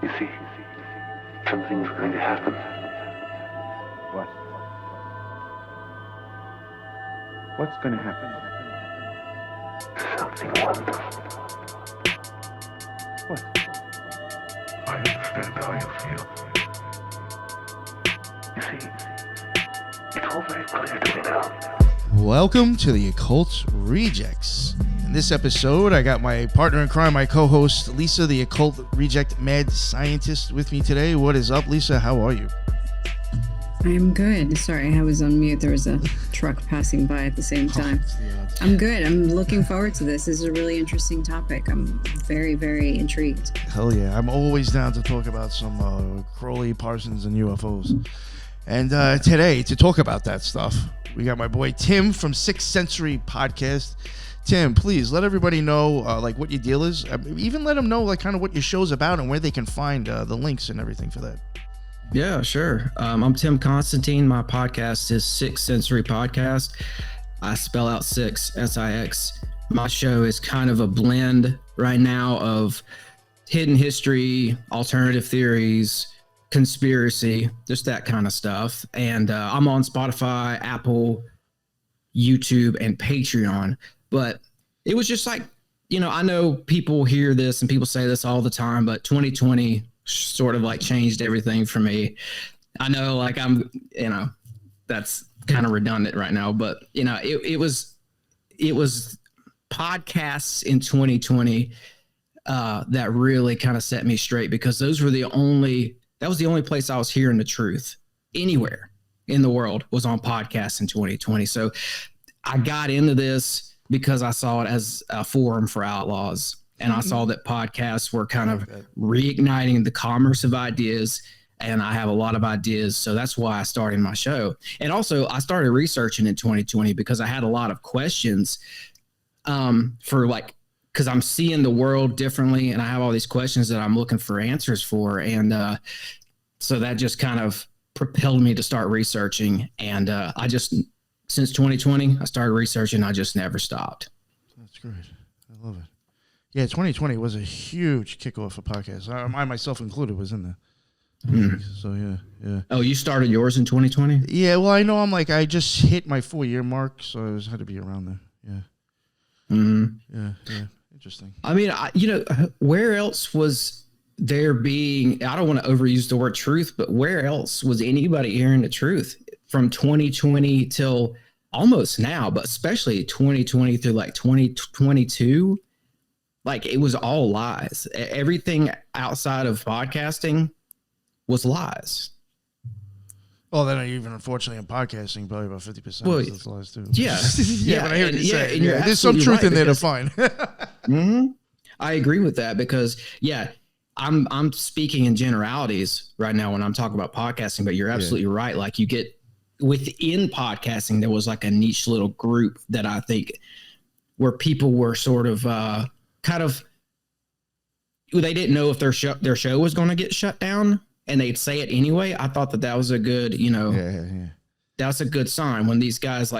You see, something's going to happen. What? What's going to happen? Something wonderful. What? I understand how you feel. You see, it's all very clear to me now. Welcome to the Occult Rejects. In this episode, I got my partner in crime, my co-host, Lisa, the Occult Reject Mad Scientist, with me today. What is up, Lisa? How are you? I'm good. Sorry, I was on mute. There was a truck passing by at the same time. I'm good. I'm looking forward to this. This is a really interesting topic. I'm very, very intrigued. Hell yeah. I'm always down to talk about some Crowley, Parsons, and UFOs. And today, to talk about that stuff, we got my boy Tim from Sixth Sensory Podcast. Tim, please let everybody know like what your deal is. Even let them know like kind of what your show's about and where they can find the links and everything for that. Yeah, sure. I'm Tim Constantine. My podcast is Sixth Sensory Podcast. I spell out six, S-I-X. My show is kind of a blend right now of hidden history, alternative theories, conspiracy, just that kind of stuff. And I'm on Spotify, Apple, YouTube, and Patreon. But it was just like, you know, I know people hear this and people say this all the time, but 2020 sort of like changed everything for me. I know like I'm, you know, that's kind of redundant right now, but you know, it was podcasts in 2020 that really kind of set me straight, because that was the only place I was hearing the truth anywhere in the world was on podcasts in 2020. So I got into this because I saw it as a forum for outlaws. And I saw that podcasts were kind of reigniting the commerce of ideas. And I have a lot of ideas. So that's why I started my show. And also I started researching in 2020 because I had a lot of questions for like, because I'm seeing the world differently. And I have all these questions that I'm looking for answers for. And so that just kind of propelled me to start researching. And since 2020, I started researching. I just never stopped. That's great. I love it. Yeah, 2020 was a huge kickoff for podcasts. I myself included was in there. So yeah. Oh, you started yours in 2020? Yeah, well, I know I just hit my 4-year mark, so I had to be around there. Yeah. Yeah. Interesting. I mean, where else was there being, I don't want to overuse the word truth, but where else was anybody hearing the truth from 2020 till almost now, but especially 2020 through like 2022? Like it was all lies. Everything outside of podcasting was lies. Well, then even unfortunately in podcasting, probably about 50% well, of those lies too. Yeah. Yeah, but I hear what you say. Yeah, there's some truth in there to find. I agree with that because, yeah, I'm speaking in generalities right now when I'm talking about podcasting, but you're absolutely right. Like you get within podcasting, there was like a niche little group that I think where people were sort of they didn't know if their show was going to get shut down and they'd say it anyway. I thought that was a good, that's a good sign when these guys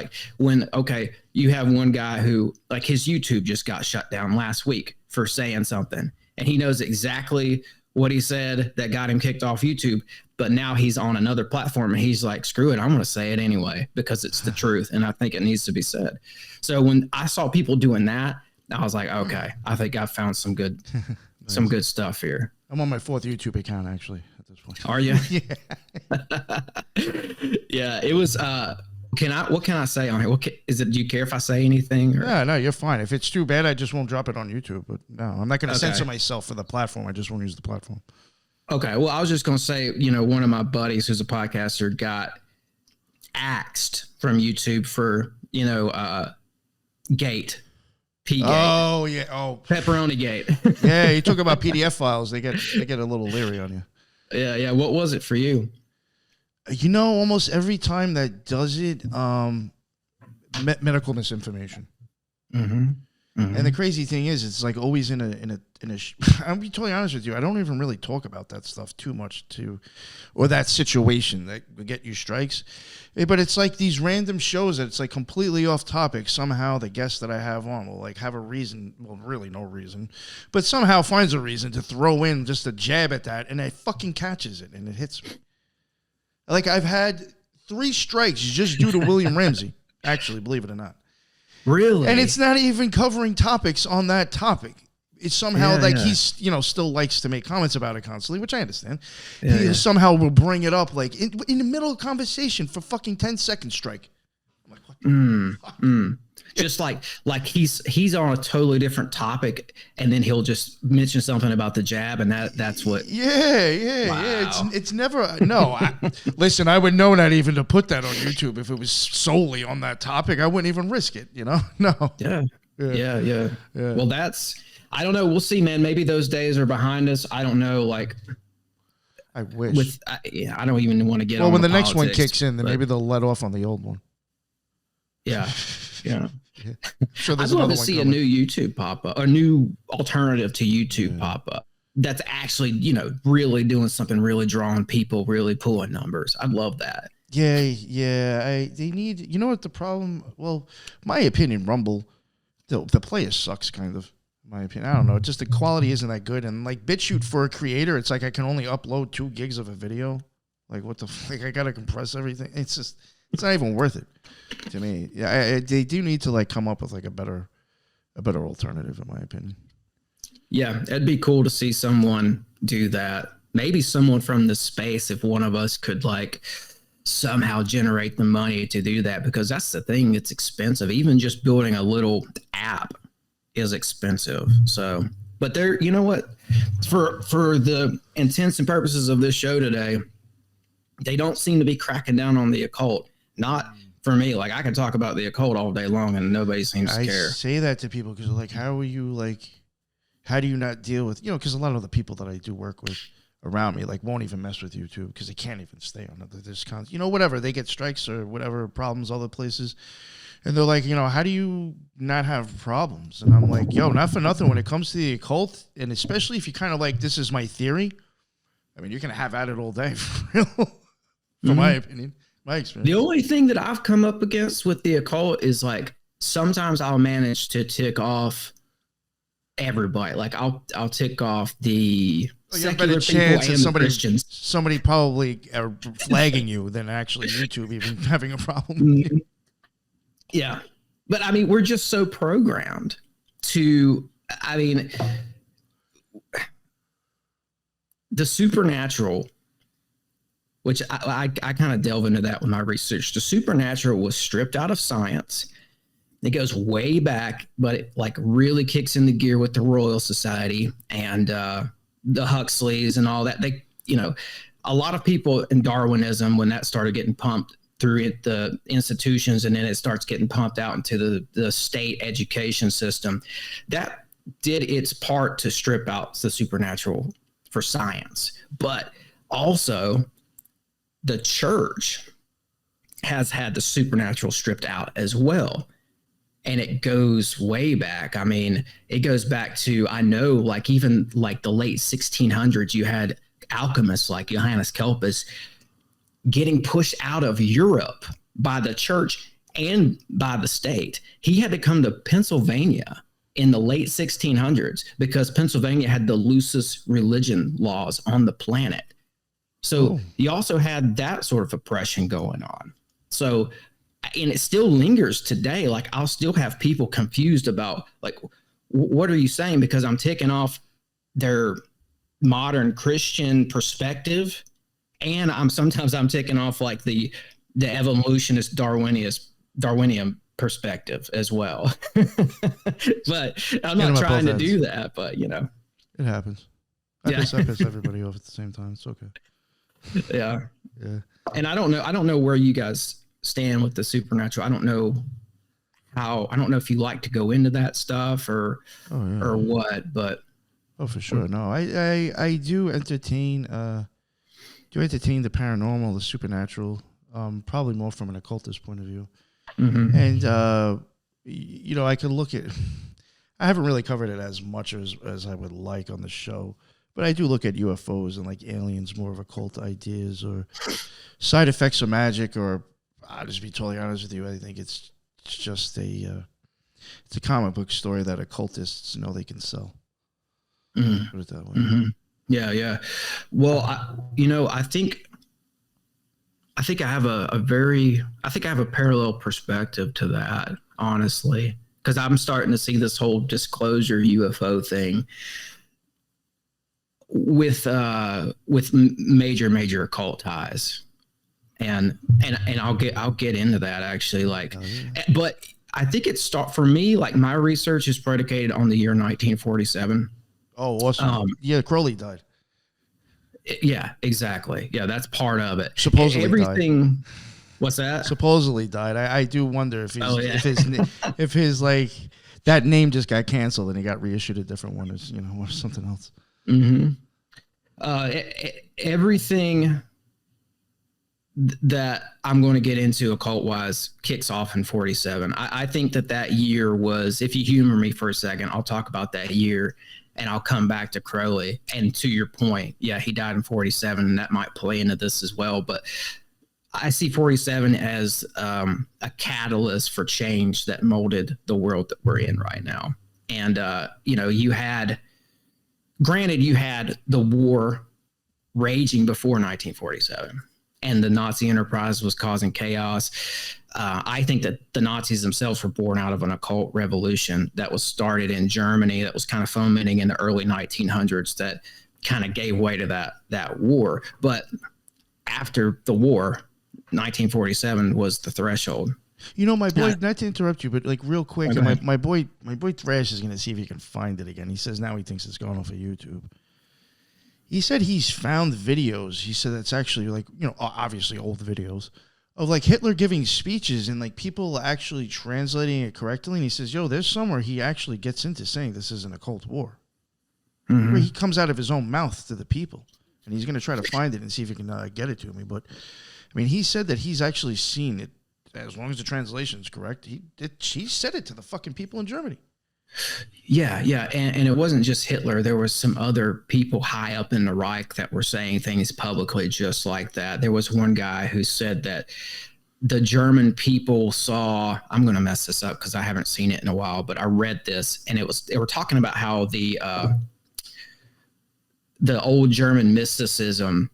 you have one guy who like his YouTube just got shut down last week for saying something and he knows exactly what he said that got him kicked off YouTube. But now he's on another platform and he's like, screw it, I'm going to say it anyway because it's the truth. And I think it needs to be said. So when I saw people doing that, I was like, okay, I think I found some good, nice. Some good stuff here. I'm on my 4th YouTube account actually at this point. Are you? Yeah. Yeah. It was. What can I say on here? Do you care if I say anything? Or? Yeah, no, you're fine. If it's too bad, I just won't drop it on YouTube. But no, I'm not going to censor myself for the platform. I just won't use the platform. Okay. Well, I was just going to say, one of my buddies who's a podcaster got axed from YouTube for, Gate. P-gate. Oh yeah. Oh, Pepperoni Gate. Yeah, you talk about PDF files. They get a little leery on you. Yeah. What was it for you? Almost every time that does it, medical misinformation. Mm-hmm. Mm-hmm. And the crazy thing is, it's like always in a I'll be totally honest with you. I don't even really talk about that stuff too much or that situation that would get you strikes. But it's like these random shows that it's like completely off topic. Somehow the guest that I have on will like have a reason, well, really no reason, but somehow finds a reason to throw in just a jab at that, and it fucking catches it and it hits me. Like I've had 3 strikes just due to William Ramsey. Actually, believe it or not. Really? And it's not even covering topics on that topic. It's somehow he's, still likes to make comments about it constantly, which I understand. He somehow will bring it up like in the middle of conversation for fucking 10-second strike. I'm like, what the fuck? Just like he's on a totally different topic, and then he'll just mention something about the jab, and that's what. Yeah. It's never listen, I would know not even to put that on YouTube if it was solely on that topic. I wouldn't even risk it. No. Yeah. Well, I don't know. We'll see, man. Maybe those days are behind us. I don't know. Like, I wish. I don't even want to get. Well, on when the politics, next one kicks in, then maybe they'll let off on the old one. Yeah. Sure, I'd love to see a new YouTube pop up, a new alternative to YouTube pop up. That's actually, really doing something, really drawing people, really pulling numbers. I'd love that. Yeah. They need. You know what the problem? Well, my opinion, Rumble, the player sucks, kind of. My opinion, I don't know. Just the quality isn't that good, and like BitChute for a creator, it's like I can only upload 2 gigs of a video. Like what the? Like I gotta compress everything. It's not even worth it to me. Yeah, they do need to like come up with like a better alternative, in my opinion. Yeah, it'd be cool to see someone do that. Maybe someone from the space, if one of us could like somehow generate the money to do that, because that's the thing. It's expensive. Even just building a little app is expensive. So, but there, you know what? For the intents and purposes of this show today, they don't seem to be cracking down on the occult. Not for me. Like I can talk about the occult all day long, and nobody seems to care. I say that to people because like, how do you not deal with, because a lot of the people that I do work with around me like won't even mess with YouTube because they can't even stay on it. There's whatever, they get strikes or whatever problems other places. And they're like, how do you not have problems? And I'm like, not for nothing. When it comes to the occult, and especially if you kind of like, this is my theory, I mean, you can have at it all day, for real, from my opinion, my experience. The only thing that I've come up against with the occult is like, sometimes I'll manage to tick off everybody. Like I'll tick off the secular people and the Christians. Somebody probably are flagging you than actually YouTube even having a problem. Yeah. But I mean, we're just so programmed to, the supernatural, which I kind of delve into that with my research. The supernatural was stripped out of science. It goes way back, but it like really kicks into gear with the Royal Society and the Huxleys and all that. They, a lot of people in Darwinism, when that started getting pumped through the institutions, and then it starts getting pumped out into the state education system, that did its part to strip out the supernatural for science. But also the church has had the supernatural stripped out as well. And it goes way back. I mean, it goes back to, I know, like even like the late 1600s, you had alchemists like Johannes Kelpis getting pushed out of Europe by the church and by the state. He had to come to Pennsylvania in the late 1600s because Pennsylvania had the loosest religion laws on the planet. So you also had that sort of oppression going on. So, and it still lingers today. Like I'll still have people confused about like, what are you saying? Because I'm taking off their modern Christian perspective, and I'm taking off like the evolutionist Darwinian perspective as well. But I'm not trying to do that, but it happens. I piss everybody off at the same time. It's okay. Yeah. And I don't know where you guys stand with the supernatural. I don't know if you like to go into that stuff or what, but for sure. No, I do entertain the paranormal, the supernatural, probably more from an occultist point of view. Mm-hmm. And I could look at, I haven't really covered it as much as I would like on the show, but I do look at UFOs and like aliens, more of occult ideas or side effects of magic, or I'll just be totally honest with you. I think it's just it's a comic book story that occultists know they can sell. Mm-hmm. Put it that way. Mm-hmm. Yeah. Well, I think I have a parallel perspective to that, honestly, because I'm starting to see this whole disclosure UFO thing with major occult ties, and I'll get into that actually, like, but I think for me, like, my research is predicated on the year 1947. Oh, awesome! Yeah, Crowley died. Yeah, exactly. Yeah, that's part of it. Supposedly everything. Died. What's that? Supposedly died. I do wonder if if his like that name just got canceled and he got reissued a different one, or something else. Mm-hmm. Everything that I'm going to get into occult wise kicks off in 47. I think that year was, if you humor me for a second, I'll talk about that year and I'll come back to Crowley. And to your point, yeah, he died in 47, and that might play into this as well. But I see 47 as a catalyst for change that molded the world that we're in right now. And, you had the war raging before 1947. And the Nazi enterprise was causing chaos. I think that the Nazis themselves were born out of an occult revolution that was started in Germany, that was kind of fomenting in the early 1900s, that kind of gave way to that war. But after the war, 1947 was the threshold. My boy, not to interrupt you, but like real quick, my boy Thrash is going to see if he can find it again. He says now he thinks it's gone off of YouTube. He said he's found videos. He said that's actually like, obviously old videos of like Hitler giving speeches and like people actually translating it correctly. And he says, there's somewhere he actually gets into saying this is an occult war. Mm-hmm. Where he comes out of his own mouth to the people. And he's going to try to find it and see if he can get it to me. But, I mean, he said that he's actually seen it, as long as the translation is correct. He said it to the fucking people in Germany. Yeah. And it wasn't just Hitler. There was some other people high up in the Reich that were saying things publicly just like that. There was one guy who said that the German people saw, I'm going to mess this up because I haven't seen it in a while, but I read this, and they were talking about how the old German mysticism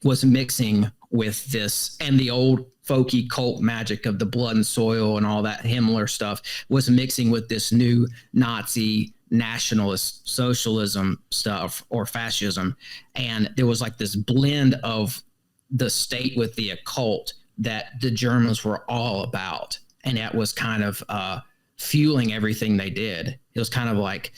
was mixing with this, and the old folky cult magic of the blood and soil and all that Himmler stuff was mixing with this new Nazi nationalist socialism stuff, or fascism. And there was like this blend of the state with the occult that the Germans were all about. And that was kind of fueling everything they did. It was kind of like,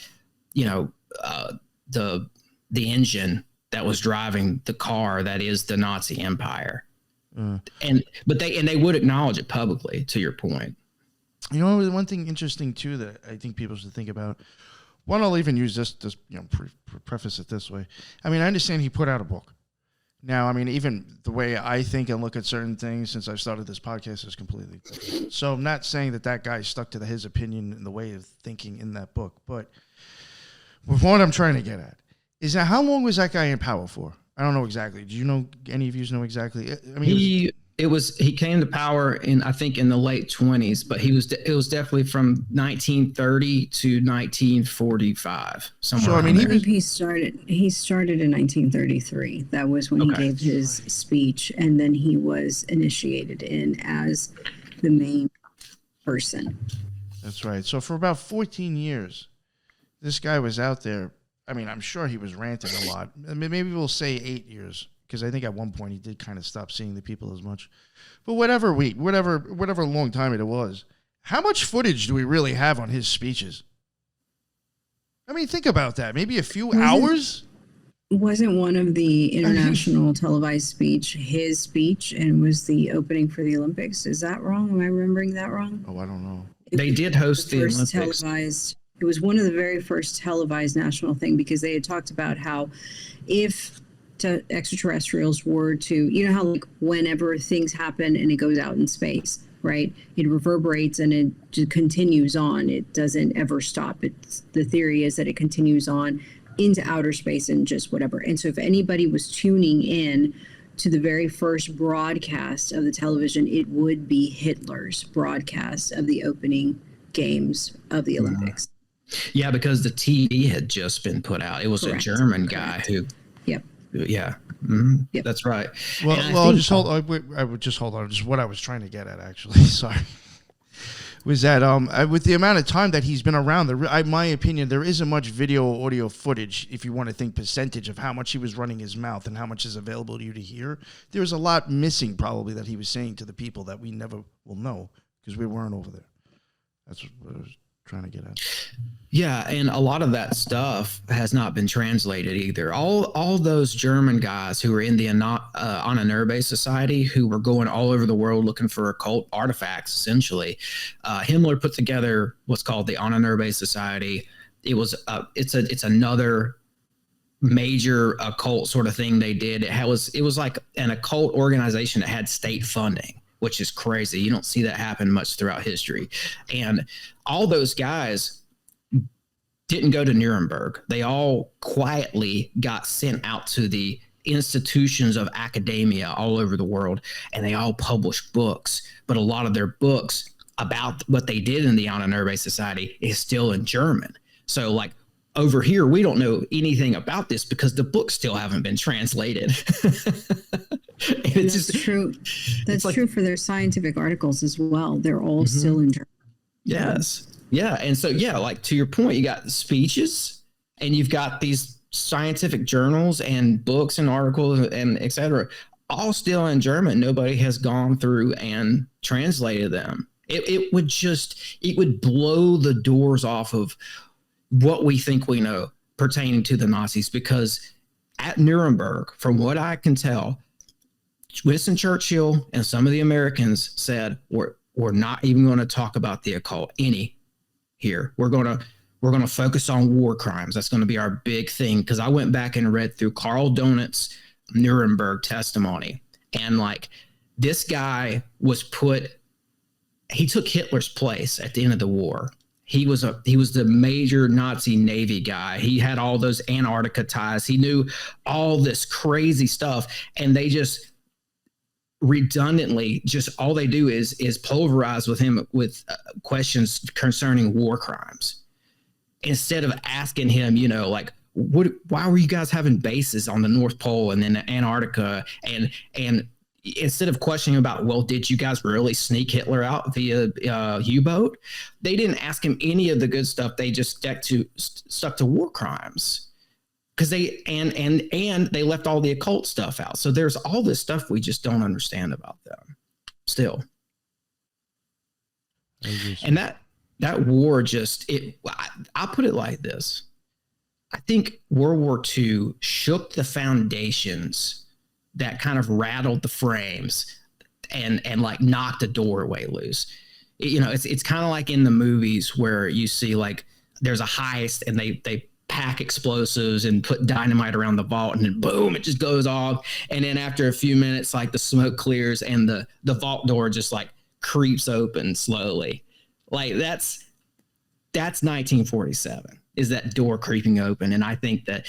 the engine that was driving the car that is the Nazi empire. But they would acknowledge it publicly, to your point. One thing interesting too that I think people should think about. One, I'll even use this preface it this way. I mean, I understand he put out a book. Now, I mean, even the way I think and look at certain things since I've started this podcast is completely different. So I'm not saying that guy stuck to his opinion and the way of thinking in that book. But what I'm trying to get at is that how long was that guy in power for? I don't know exactly. Do you know, any of you know exactly? I mean, he came to power in the late 20s, but it was definitely from 1930 to 1945. Somewhere. So I mean, he started in 1933. That was when he gave his speech, and then he was initiated in as the main person. That's right. So for about 14 years, this guy was out there. I mean, I'm sure he was ranting a lot. I mean, maybe we'll say 8 years, because I think at one point he did kind of stop seeing the people as much. But whatever long time it was, how much footage do we really have on his speeches? I mean, think about that. Maybe a few hours? Wasn't one of the international televised speech his speech, and was the opening for the Olympics? Is that wrong? Am I remembering that wrong? Oh, I don't know. They did host the Olympics. It was one of the very first televised national thing, because they had talked about how if extraterrestrials were to, how like whenever things happen and it goes out in space, right? It reverberates and it just continues on. It doesn't ever stop. The theory is that it continues on into outer space and just whatever. And so if anybody was tuning in to the very first broadcast of the television, it would be Hitler's broadcast of the opening games of the Olympics. Yeah, because the TV had just been put out. It was Correct. a German guy who. Yep. Yeah. Mm-hmm. Yep. That's right. Well, just hold on. I would just hold on. Just what I was trying to get at, actually. Sorry. Was that with the amount of time that he's been around, my opinion, there isn't much video audio footage if you want to think percentage of how much he was running his mouth and how much is available to you to hear. There's a lot missing probably that he was saying to the people that we never will know because we weren't over there. That's what I was trying to get at. Yeah, and a lot of that stuff has not been translated either. All those German guys who were in the Ahnenerbe Society, who were going all over the world looking for occult artifacts, essentially, Himmler put together what's called the Ahnenerbe Society. It was it's another major occult sort of thing they did. It was like an occult organization that had state funding, which is crazy. You don't see that happen much throughout history. And all those guys didn't go to Nuremberg. They all quietly got sent out to the institutions of academia all over the world, and they all published books. But a lot of their books about what they did in the Ahnenerbe Society is still in German. So like over here, we don't know anything about this because the books still haven't been translated. That's true. That's true for their scientific articles as well. They're all still in German. Yes. Yeah. And so, yeah, like to your point, you got speeches and you've got these scientific journals and books and articles and et cetera, all still in German. Nobody has gone through and translated them. It would blow the doors off of what we think we know pertaining to the Nazis, because at Nuremberg, from what I can tell, Winston Churchill and some of the Americans said, we're not even going to talk about the occult here. We're going to focus on war crimes. That's going to be our big thing. Because I went back and read through Karl Donit's Nuremberg testimony, and like this guy he took Hitler's place at the end of the war. He was the major Nazi Navy guy. He had all those Antarctica ties. He knew all this crazy stuff, and they just redundantly all they do is pulverize with him with questions concerning war crimes, instead of asking him, like, why were you guys having bases on the North Pole and then Antarctica, and instead of questioning about, well, did you guys really sneak Hitler out via U-boat? They didn't ask him any of the good stuff. They just stuck to war crimes. Because they they left all the occult stuff out. So there's all this stuff we just don't understand about them still. And that war I'll put it like this. I think World War II shook the foundations that kind of rattled the frames and like knocked the doorway loose. It's kind of like in the movies where you see like there's a heist and they pack explosives and put dynamite around the vault, and then boom, it just goes off. And then after a few minutes, like the smoke clears and the vault door just like creeps open slowly. Like that's 1947, is that door creeping open. And I think that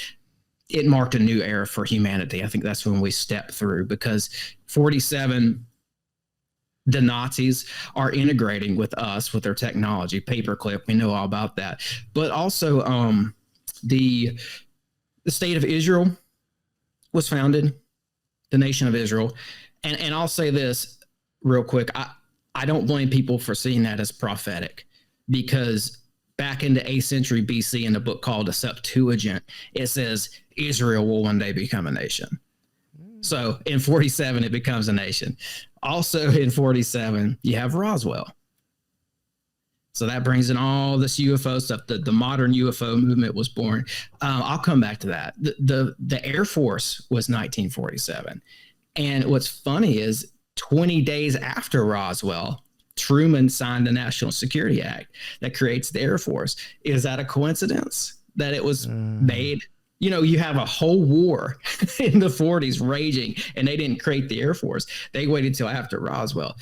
it marked a new era for humanity. I think that's when we stepped through, because 47, the Nazis are integrating with us with their technology, paperclip. We know all about that. But also, the state of Israel was founded, the nation of Israel. And I'll say this real quick. I don't blame people for seeing that as prophetic, because back in the 8th century BC, in a book called the Septuagint, it says Israel will one day become a nation. So in 47, it becomes a nation. Also in 47, you have Roswell. So that brings in all this UFO stuff. The modern UFO movement was born. I'll come back to that. The Air Force was 1947. And what's funny is 20 days after Roswell, Truman signed the National Security Act that creates the Air Force. Is that a coincidence that it was made? You have a whole war in the 40s raging, and they didn't create the Air Force. They waited till after Roswell.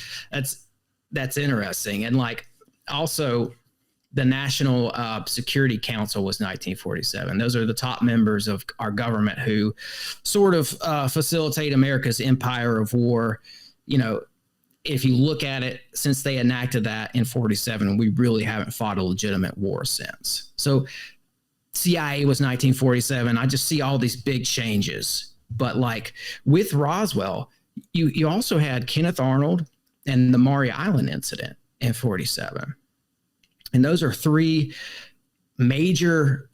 that's interesting. And like also the National Security Council was 1947. Those are the top members of our government who sort of facilitate America's empire of war. You know, if you look at it, since they enacted that in 47, we really haven't fought a legitimate war since. So CIA was 1947. I just see all these big changes. But like with Roswell, you also had Kenneth Arnold and the Maury Island incident in 47. And those are three major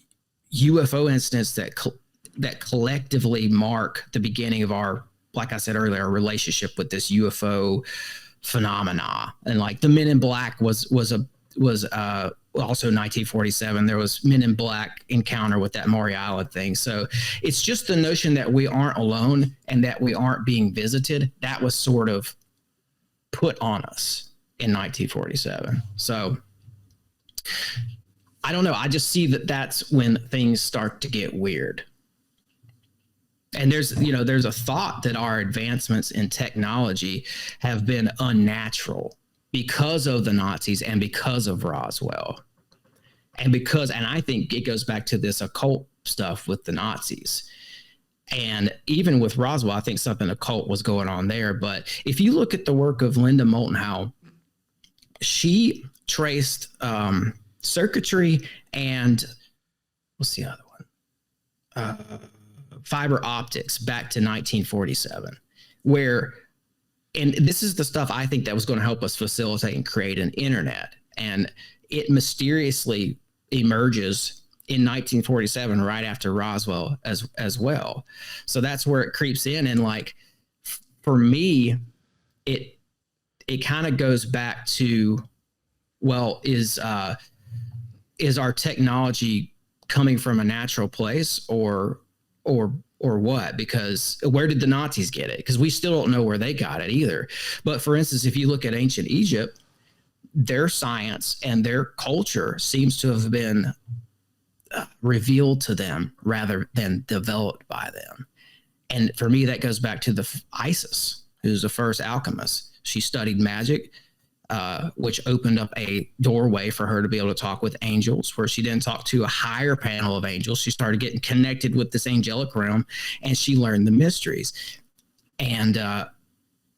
UFO incidents that collectively mark the beginning of our, like I said earlier, our relationship with this UFO phenomena. And like the Men in Black was also 1947. There was Men in Black encounter with that Maury Island thing. So it's just the notion that we aren't alone and that we aren't being visited. That was sort of put on us in 1947. So I don't know. I just see that that's when things start to get weird. And there's a thought that our advancements in technology have been unnatural because of the Nazis and because of Roswell. And I think it goes back to this occult stuff with the Nazis. And even with Roswell, I think something occult was going on there. But if you look at the work of Linda Moulton Howe, she traced circuitry and what's the other one? Fiber optics back to 1947, and this is the stuff I think that was going to help us facilitate and create an internet. And it mysteriously emerges in 1947, right after Roswell as well. So that's where it creeps in. And like, for me, it kind of goes back to, well, is our technology coming from a natural place or what? Because where did the Nazis get it? Because we still don't know where they got it either. But for instance, if you look at ancient Egypt, their science and their culture seems to have been revealed to them rather than developed by them. And for me, that goes back to the Isis, who's the first alchemist. She studied magic, which opened up a doorway for her to be able to talk with angels, where she then talked to a higher panel of angels. She started getting connected with this angelic realm, and she learned the mysteries. And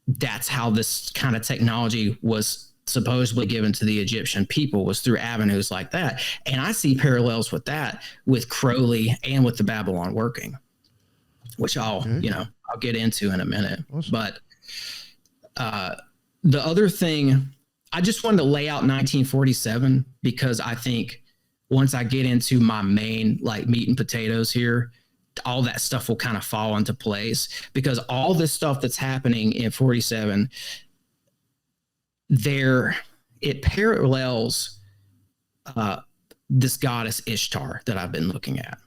that's how this kind of technology was supposedly given to the Egyptian people, was through avenues like that. And I see parallels with that with Crowley and with the Babylon working, which I'll get into in a minute. Awesome. But the other thing, I just wanted to lay out 1947 because I think once I get into my main like meat and potatoes here, all that stuff will kind of fall into place, because all this stuff that's happening in 47, it parallels this goddess Ishtar that I've been looking at.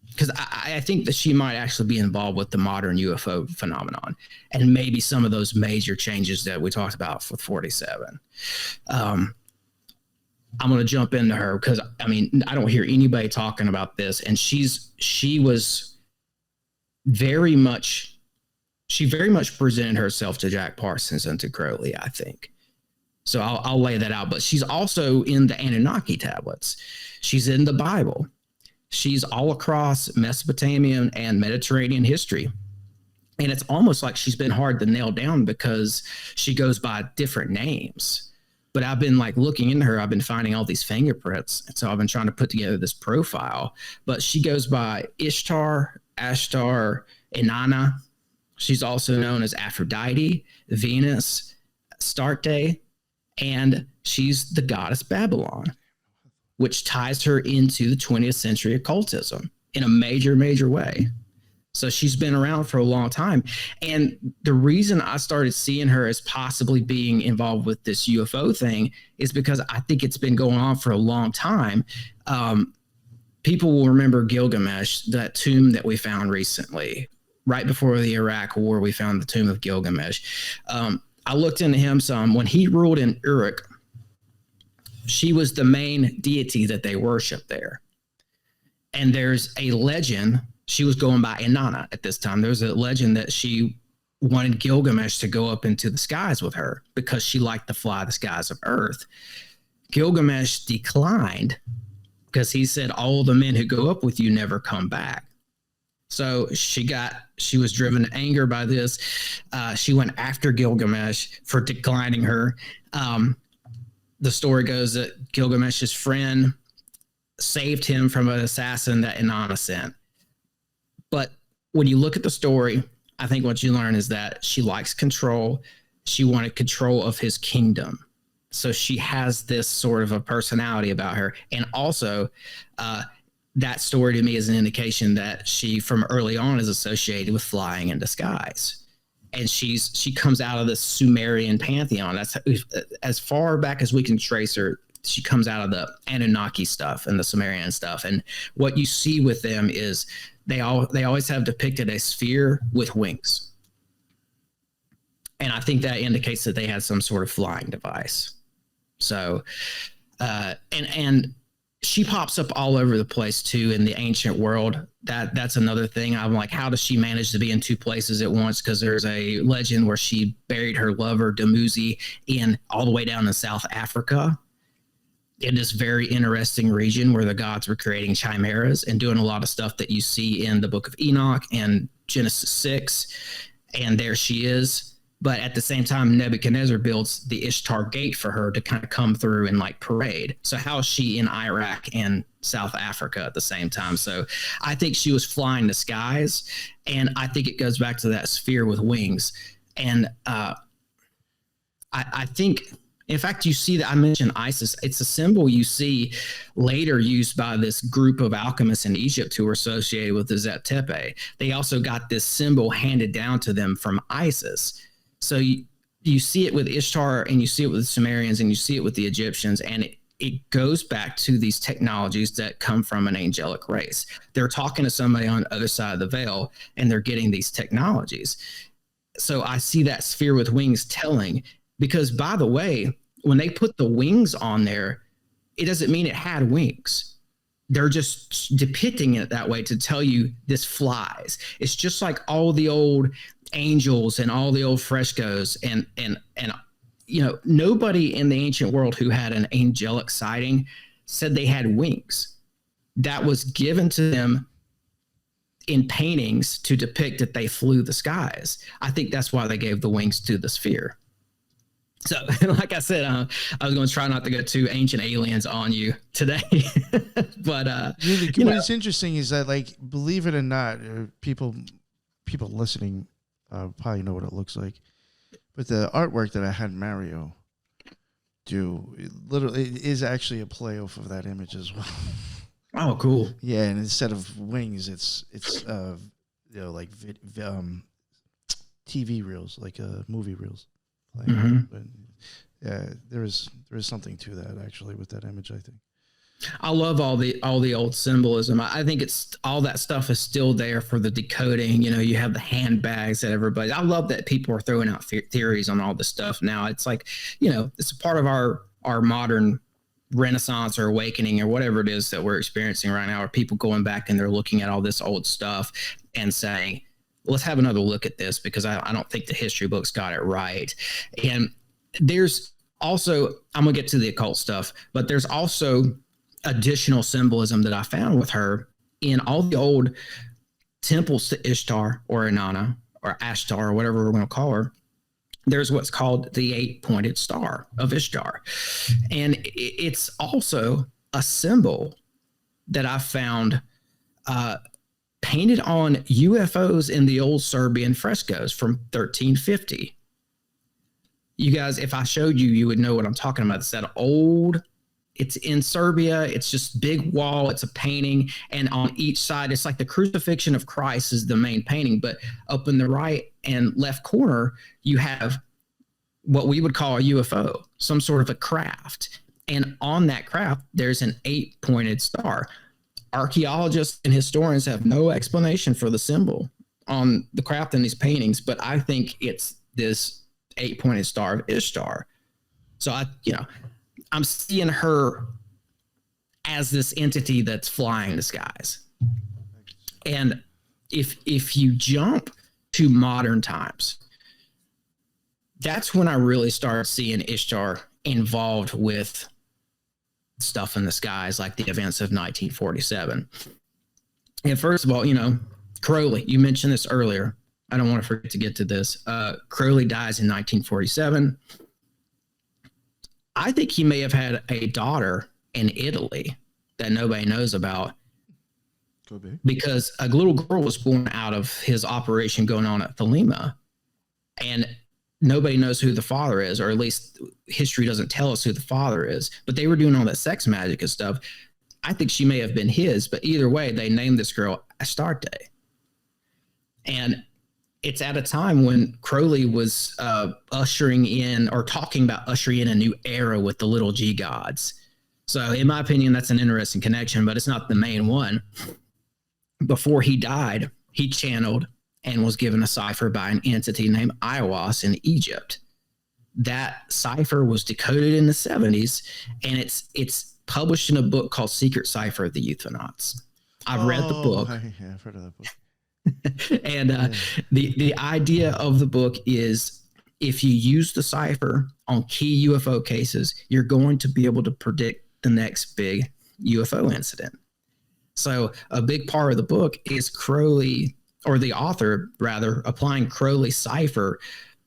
Because I think that she might actually be involved with the modern UFO phenomenon and maybe some of those major changes that we talked about for 47. I'm going to jump into her because, I mean, I don't hear anybody talking about this. And she very much presented herself to Jack Parsons and to Crowley, I think. So I'll lay that out. But she's also in the Anunnaki tablets. She's in the Bible. She's all across Mesopotamian and Mediterranean history. And it's almost like she's been hard to nail down because she goes by different names. But I've been like looking into her. I've been finding all these fingerprints. And so I've been trying to put together this profile. But she goes by Ishtar, Ashtar, Inanna. She's also known as Aphrodite, Venus, Astarte, and she's the goddess Babylon, which ties her into the 20th century occultism in a major, major way. So she's been around for a long time. And the reason I started seeing her as possibly being involved with this UFO thing is because I think it's been going on for a long time. People will remember Gilgamesh, that tomb that we found recently. Right before the Iraq War, we found the tomb of Gilgamesh. I looked into him some. When he ruled in Uruk, she was the main deity that they worship there. And there's a legend, she was going by Inanna at this time. There's a legend that she wanted Gilgamesh to go up into the skies with her because she liked to fly the skies of Earth. Gilgamesh declined because he said, all the men who go up with you never come back. So she was driven to anger by this. She went after Gilgamesh for declining her. The story goes that Gilgamesh's friend saved him from an assassin that Inanna sent. But when you look at the story, I think what you learn is that she likes control. She wanted control of his kingdom. So she has this sort of a personality about her. And also, that story to me is an indication that she from early on is associated with flying in disguise. And she comes out of the Sumerian pantheon. That's as far back as we can trace her. She comes out of the Anunnaki stuff and the Sumerian stuff. And what you see with them is they always have depicted a sphere with wings. And I think that indicates that they had some sort of flying device. So, and she pops up all over the place too in the ancient world. That's another thing. I'm like, how does she manage to be in two places at once? Because there's a legend where she buried her lover Dumuzi in all the way down in South Africa, in this very interesting region where the gods were creating chimeras and doing a lot of stuff that you see in the Book of Enoch and Genesis 6. And there she is. But at the same time, Nebuchadnezzar builds the Ishtar gate for her to kind of come through and like parade. So how is she in Iraq and South Africa at the same time? So I think she was flying the skies. And I think it goes back to that sphere with wings. And I think, in fact, you see that I mentioned Isis. It's a symbol you see later used by this group of alchemists in Egypt who were associated with the Zet Tepe. They also got this symbol handed down to them from Isis. So you see it with Ishtar, and you see it with the Sumerians, and you see it with the Egyptians, and it goes back to these technologies that come from an angelic race. They're talking to somebody on the other side of the veil, and they're getting these technologies. So I see that sphere with wings telling, because by the way, when they put the wings on there, it doesn't mean it had wings. They're just depicting it that way to tell you this flies. It's just like all the old angels and all the old frescoes and you know, nobody in the ancient world who had an angelic sighting said they had wings. That was given to them in paintings to depict that they flew the skies. I think that's why they gave the wings to the sphere. So, like I said, I was going to try not to go too ancient aliens on you today, but what's interesting is that, like, believe it or not, people listening probably know what it looks like, but the artwork that I had Mario do, it is actually a play off of that image as well. Oh, cool. Yeah, and instead of wings, it's you know, like TV reels, like movie reels. Mm-hmm. But yeah, there is something to that actually with that image, I think. I love all the old symbolism. I think it's all that stuff is still there for the decoding. You know, you have the handbags that everybody. I love that people are throwing out theories on all this stuff now. It's like, you know, it's a part of our modern renaissance or awakening or whatever it is that we're experiencing right now. Are people going back and they're looking at all this old stuff and saying, let's have another look at this, because I don't think the history books got it right. And there's also, I'm going to get to the occult stuff, but there's also additional symbolism that I found with her in all the old temples to Ishtar or Inanna or Ashtar or whatever we're going to call her. There's what's called the 8-pointed star of Ishtar. And it's also a symbol that I found painted on UFOs in the old Serbian frescoes from 1350. You guys, if I showed you, you would know what I'm talking about. It's that old, it's in Serbia. It's just big wall. It's a painting. And on each side, it's like the crucifixion of Christ is the main painting. But up in the right and left corner, you have what we would call a UFO, some sort of a craft. And on that craft, there's an 8-pointed star. Archaeologists and historians have no explanation for the symbol on the craft in these paintings, but I think it's this 8-pointed star of Ishtar. So I'm seeing her as this entity that's flying the skies. And if you jump to modern times, that's when I really started seeing Ishtar involved with stuff in the skies, like the events of 1947. And first of all, Crowley, you mentioned this earlier. I don't want to forget to get to this. Crowley dies in 1947. I think he may have had a daughter in Italy that nobody knows about. Could be. Because a little girl was born out of his operation going on at Thelema, and nobody knows who the father is, or at least history doesn't tell us who the father is. But they were doing all that sex magic and stuff. I think she may have been his, but either way, they named this girl Astarte. And it's at a time when Crowley was ushering in, or talking about ushering in, a new era with the little G gods. So in my opinion, that's an interesting connection, but it's not the main one. Before he died, he channeled and was given a cipher by an entity named Iwas in Egypt. That cipher was decoded in the 70s, and it's published in a book called Secret Cipher of the Euthonauts. I've read the book. Yeah, I've heard of that book. And the idea of the book is, if you use the cipher on key UFO cases, you're going to be able to predict the next big UFO incident. So a big part of the book is Crowley, or the author rather, applying Crowley's cipher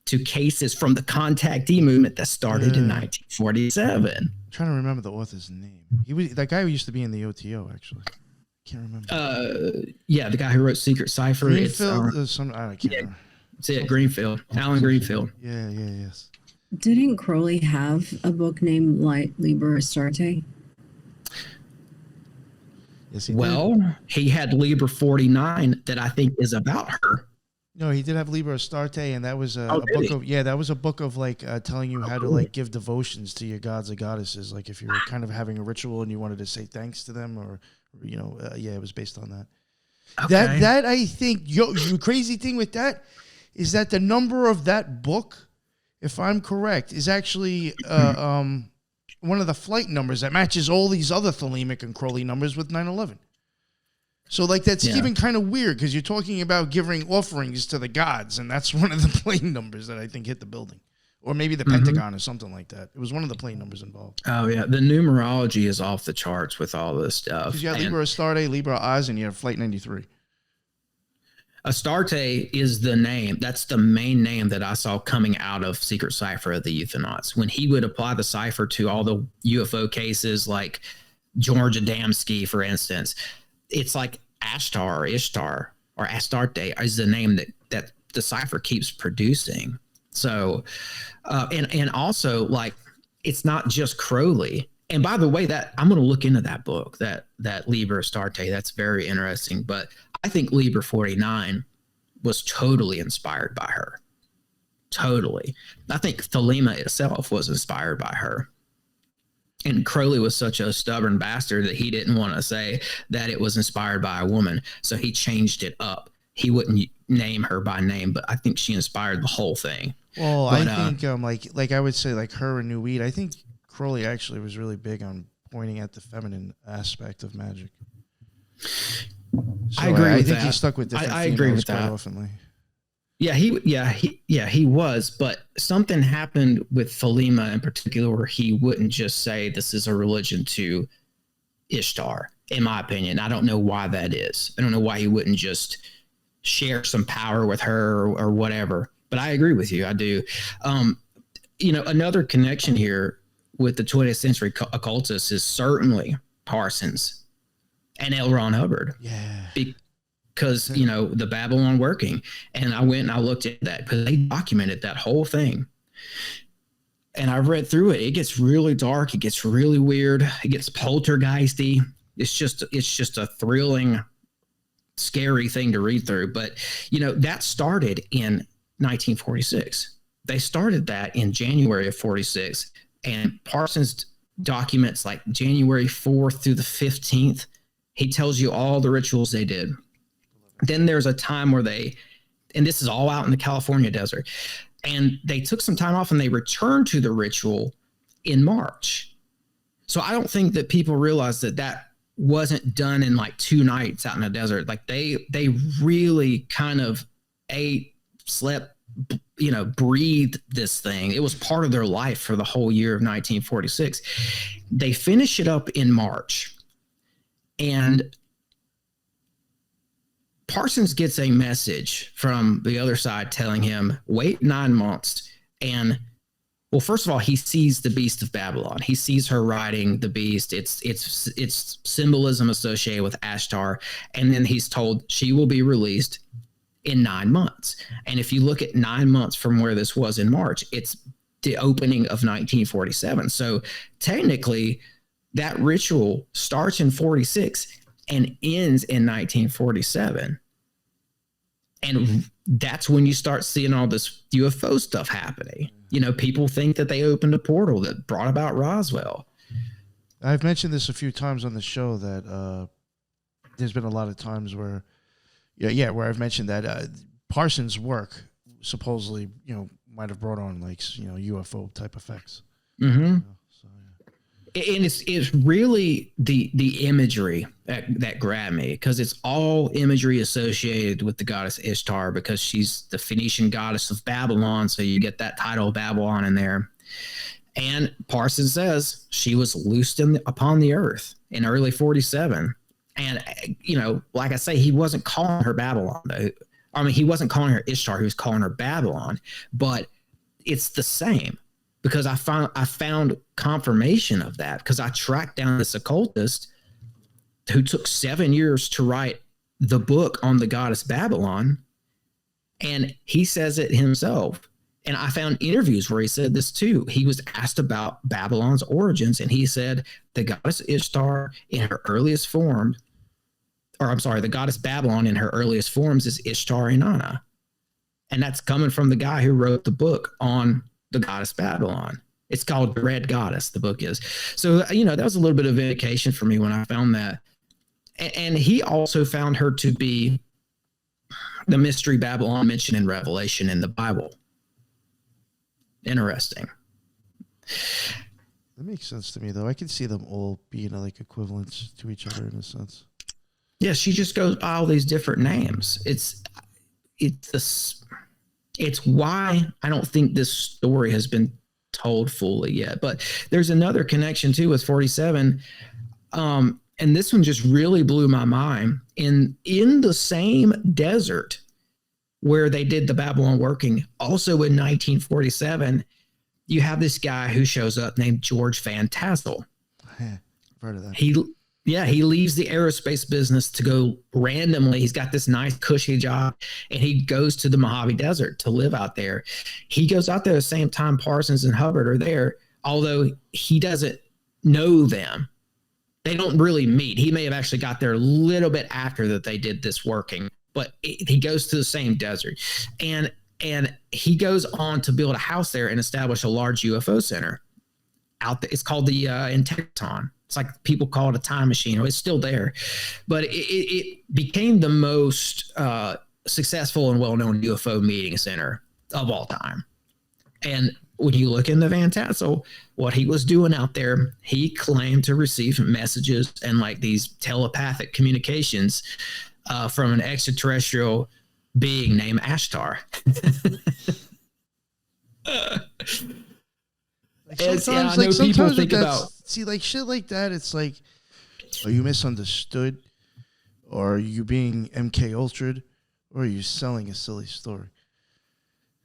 to cases from the contactee movement that started in 1947. I'm trying to remember the author's name. He was that guy who used to be in the OTO, actually. Can't remember. Yeah, the guy who wrote Secret Cipher. Greenfield, I can't remember. It's Greenfield. Alan Greenfield. Yeah, yes. Didn't Crowley have a book named Liber Astarte? Yes, he did. He had Liber 49 that I think is about her. No, he did have Liber Astarte, and that was a book of that was a book of like telling you how to like give devotions to your gods or goddesses. Like if you were kind of having a ritual and you wanted to say thanks to them, or it was based on that. Okay. That I think the crazy thing with that is that the number of that book, if I'm correct, is actually one of the flight numbers that matches all these other Thelemic and Crowley numbers with 9/11. So, like, that's even kind of weird, because you're talking about giving offerings to the gods, and that's one of the plane numbers that I think hit the building. Or maybe the Pentagon or something like that. It was one of the plane numbers involved. Oh, yeah. The numerology is off the charts with all this stuff. Because you have Liber Astarte, Liber Oz, and you have Flight 93. Astarte is the name. That's the main name that I saw coming out of Secret Cipher of the Euthonauts. When he would apply the cipher to all the UFO cases, like George Adamski, for instance, it's like Ashtar or Ishtar or Astarte is the name that the cipher keeps producing. So, and also, like, it's not just Crowley. And by the way, that I'm going to look into that book, that Liber Astarte. That's very interesting. But I think Liber 49 was totally inspired by her. Totally. I think Thelema itself was inspired by her. And Crowley was such a stubborn bastard that he didn't want to say that it was inspired by a woman. So he changed it up. He wouldn't name her by name, but I think she inspired the whole thing. Well, but, I think like I would say, like her and New Weed, I think Crowley actually was really big on pointing at the feminine aspect of magic. So I agree with that. I think he stuck with different I agree with quite that. Oftenly. Yeah, he was, but something happened with Thelema in particular where he wouldn't just say this is a religion to Ishtar, in my opinion. I don't know why that is. I don't know why he wouldn't just share some power with her or whatever. But I agree with you. I do. Another connection here with the 20th century occultists is certainly Parsons and L. Ron Hubbard. Yeah. Because, the Babylon working. And I went and I looked at that because they documented that whole thing. And I read through it. It gets really dark. It gets really weird. It gets poltergeisty. It's just a thrilling, scary thing to read through. But, that started in 1946. They started that in January of 46. And Parsons documents like January 4th through the 15th. He tells you all the rituals they did. Then there's a time where and this is all out in the California desert, and they took some time off and they returned to the ritual in March. So I don't think that people realize that wasn't done in like 2 nights out in the desert. Like they really kind of ate, slept, breathed this thing. It was part of their life for the whole year of 1946. They finish it up in March, and Parsons gets a message from the other side telling him, wait 9 months. And well, first of all, he sees the beast of Babylon. He sees her riding the beast. It's symbolism associated with Ashtar. And then he's told she will be released in 9 months. And if you look at 9 months from where this was in March, it's the opening of 1947. So technically, that ritual starts in 46 and ends in 1947. And that's when you start seeing all this UFO stuff happening. People think that they opened a portal that brought about Roswell. I've mentioned this a few times on the show that there's been a lot of times where, where I've mentioned that Parsons' work supposedly, might have brought on UFO type effects. Mm-hmm. And it's really the imagery that grabbed me, because it's all imagery associated with the goddess Ishtar, because she's the Phoenician goddess of Babylon. So you get that title of Babylon in there. And Parsons says she was loosed upon the earth in early 47. And, like I say, he wasn't calling her Babylon, though. I mean, he wasn't calling her Ishtar. He was calling her Babylon. But it's the same. Because I found confirmation of that, because I tracked down this occultist who took 7 years to write the book on the goddess Babylon, and he says it himself. And I found interviews where he said this too. He was asked about Babylon's origins, and he said the goddess Ishtar in her earliest form, the goddess Babylon in her earliest forms is Ishtar Inanna. And that's coming from the guy who wrote the book on the goddess Babylon. It's called The Red Goddess, the book is. So, that was a little bit of vindication for me when I found that. And he also found her to be the mystery Babylon mentioned in Revelation in the Bible. Interesting. That makes sense to me, though. I can see them all being equivalents to each other in a sense. Yeah, she just goes by all these different names. It's why I don't think this story has been told fully yet. But there's another connection too with 47. And this one just really blew my mind. In the same desert where they did the Babylon working, also in 1947, you have this guy who shows up named George Van Tassel. I've heard of that. He leaves the aerospace business to go randomly. He's got this nice cushy job, and he goes to the Mojave Desert to live out there. He goes out there the same time Parsons and Hubbard are there, although he doesn't know them. They don't really meet. He may have actually got there a little bit after that they did this working, but he goes to the same desert. And he goes on to build a house there and establish a large UFO center out there. It's called the Integron. It's like people call it a time machine. It's still there, but it became the most successful and well-known UFO meeting center of all time. And when you look into Van Tassel, what he was doing out there, he claimed to receive messages and these telepathic communications from an extraterrestrial being named Ashtar. Sometimes people think about shit like that. It's like, are you misunderstood, or are you being MK Ultra'd, or are you selling a silly story?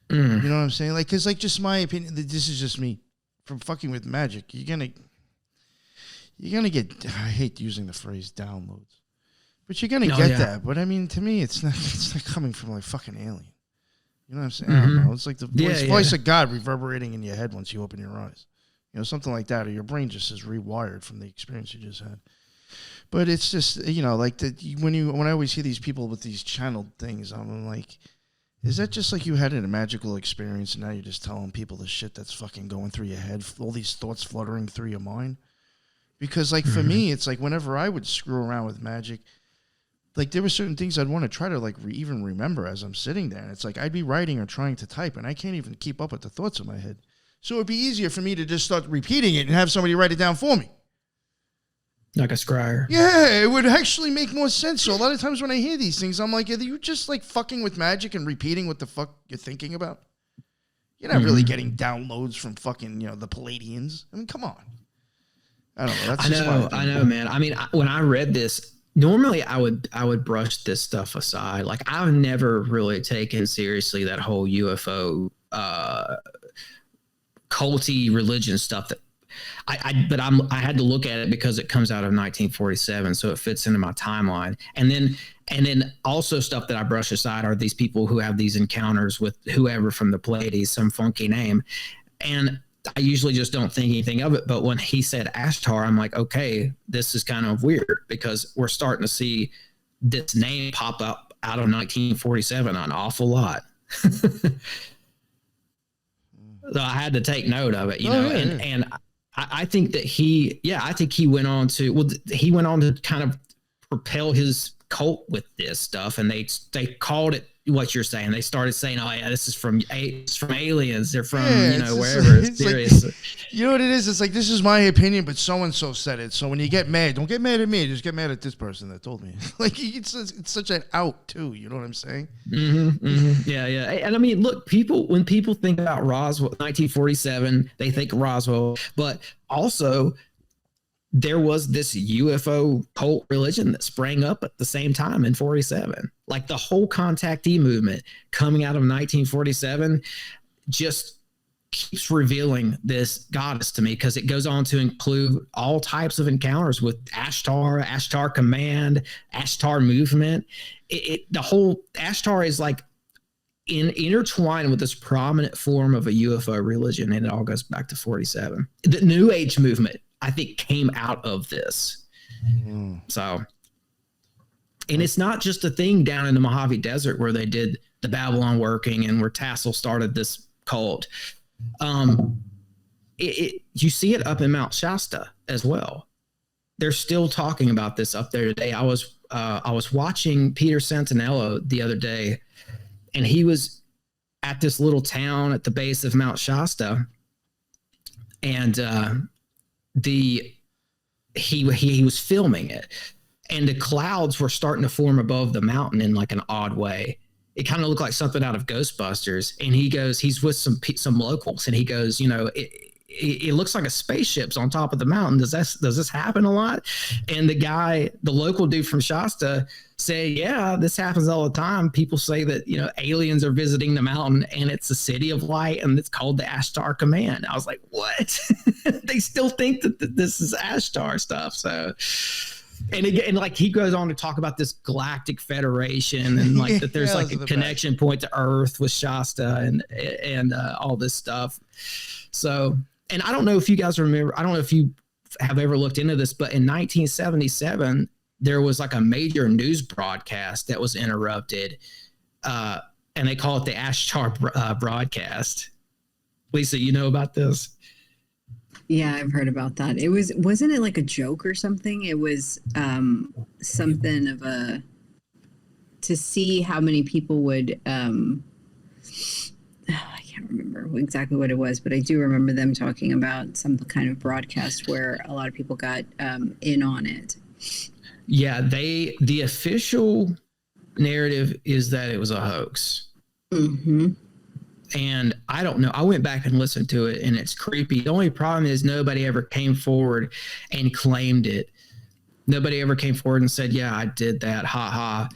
You know what I'm saying? Because just my opinion. This is just me from fucking with magic. You're gonna get. I hate using the phrase downloads, but you're gonna get that. But I mean, to me, it's not coming from fucking alien. You know what I'm saying? I don't know. It's like the voice of God reverberating in your head once you open your eyes. Something like that, or your brain just is rewired from the experience you just had. But it's just, when I always hear these people with these channeled things, I'm like, is that just you had a magical experience and now you're just telling people the shit that's fucking going through your head, all these thoughts fluttering through your mind? Because for me, it's whenever I would screw around with magic, there were certain things I'd want to try to even remember as I'm sitting there. And it's I'd be writing or trying to type, and I can't even keep up with the thoughts in my head. So it'd be easier for me to just start repeating it and have somebody write it down for me. Like a scryer. Yeah, it would actually make more sense. So a lot of times when I hear these things, I'm like, are you just like fucking with magic and repeating what the fuck you're thinking about? You're not really getting downloads from fucking, the Palladians. I mean, come on. I don't know. That's just I know, man. I mean, when I read this, normally I would brush this stuff aside. Like, I've never really taken seriously that whole UFO culty religion stuff that I had to look at it because it comes out of 1947, so it fits into my timeline. And then also stuff that I brush aside are these people who have these encounters with whoever from the Pleiades, some funky name, and I usually just don't think anything of it. But when he said Ashtar, I'm like, okay, this is kind of weird because we're starting to see this name pop up out of 1947 an awful lot. So I had to take note of it, and I think that he went on to kind of propel his cult with this stuff, and they called it what you're saying. They started saying, "Oh yeah, this is from aliens. They're from wherever." It's serious. Like, you know what it is? It's like, this is my opinion, but so and so said it. So when you get mad, don't get mad at me. Just get mad at this person that told me. Like, it's such an out too. You know what I'm saying? Yeah. And I mean, look, when people think about Roswell, 1947, they think Roswell, but also there was this UFO cult religion that sprang up at the same time in 47. Like, the whole contactee movement coming out of 1947 just keeps revealing this goddess to me, because it goes on to include all types of encounters with Ashtar Command, Ashtar movement. The whole Ashtar is like intertwined with this prominent form of a UFO religion, and it all goes back to 47. The New Age movement, I think, came out of this. So, and it's not just a thing down in the Mojave Desert where they did the Babylon working and where Tassel started this cult. You see it up in Mount Shasta as well. They're still talking about this up there today. I was watching Peter Santinello the other day, and he was at this little town at the base of Mount Shasta, and he was filming it, and the clouds were starting to form above the mountain in like an odd way. It kind of looked like something out of Ghostbusters. And he goes, he's with some locals, and he goes, it looks like a spaceship's on top of the mountain. Does this happen a lot? And the local dude from Shasta say, yeah, this happens all the time. People say that, aliens are visiting the mountain, and it's a city of light, and it's called the Ashtar Command. I was like, what? They still think that this is Ashtar stuff. So, and again, like, he goes on to talk about this galactic federation, and like that there's like a connection point to Earth with Shasta and all this stuff. So, and I don't know if you guys remember, I don't know if you have ever looked into this, but in 1977, there was like a major news broadcast that was interrupted, and they call it the Ashtar broadcast. Lisa, you know about this? Yeah, I've heard about that. Wasn't it like a joke or something? It was something of to see how many people would, I can't remember exactly what it was, but I do remember them talking about some kind of broadcast where a lot of people got in on it. Yeah, the official narrative is that it was a hoax. Mm-hmm. And I don't know. I went back and listened to it, and it's creepy. The only problem is nobody ever came forward and claimed it. Nobody ever came forward and said, yeah, I did that. Ha ha.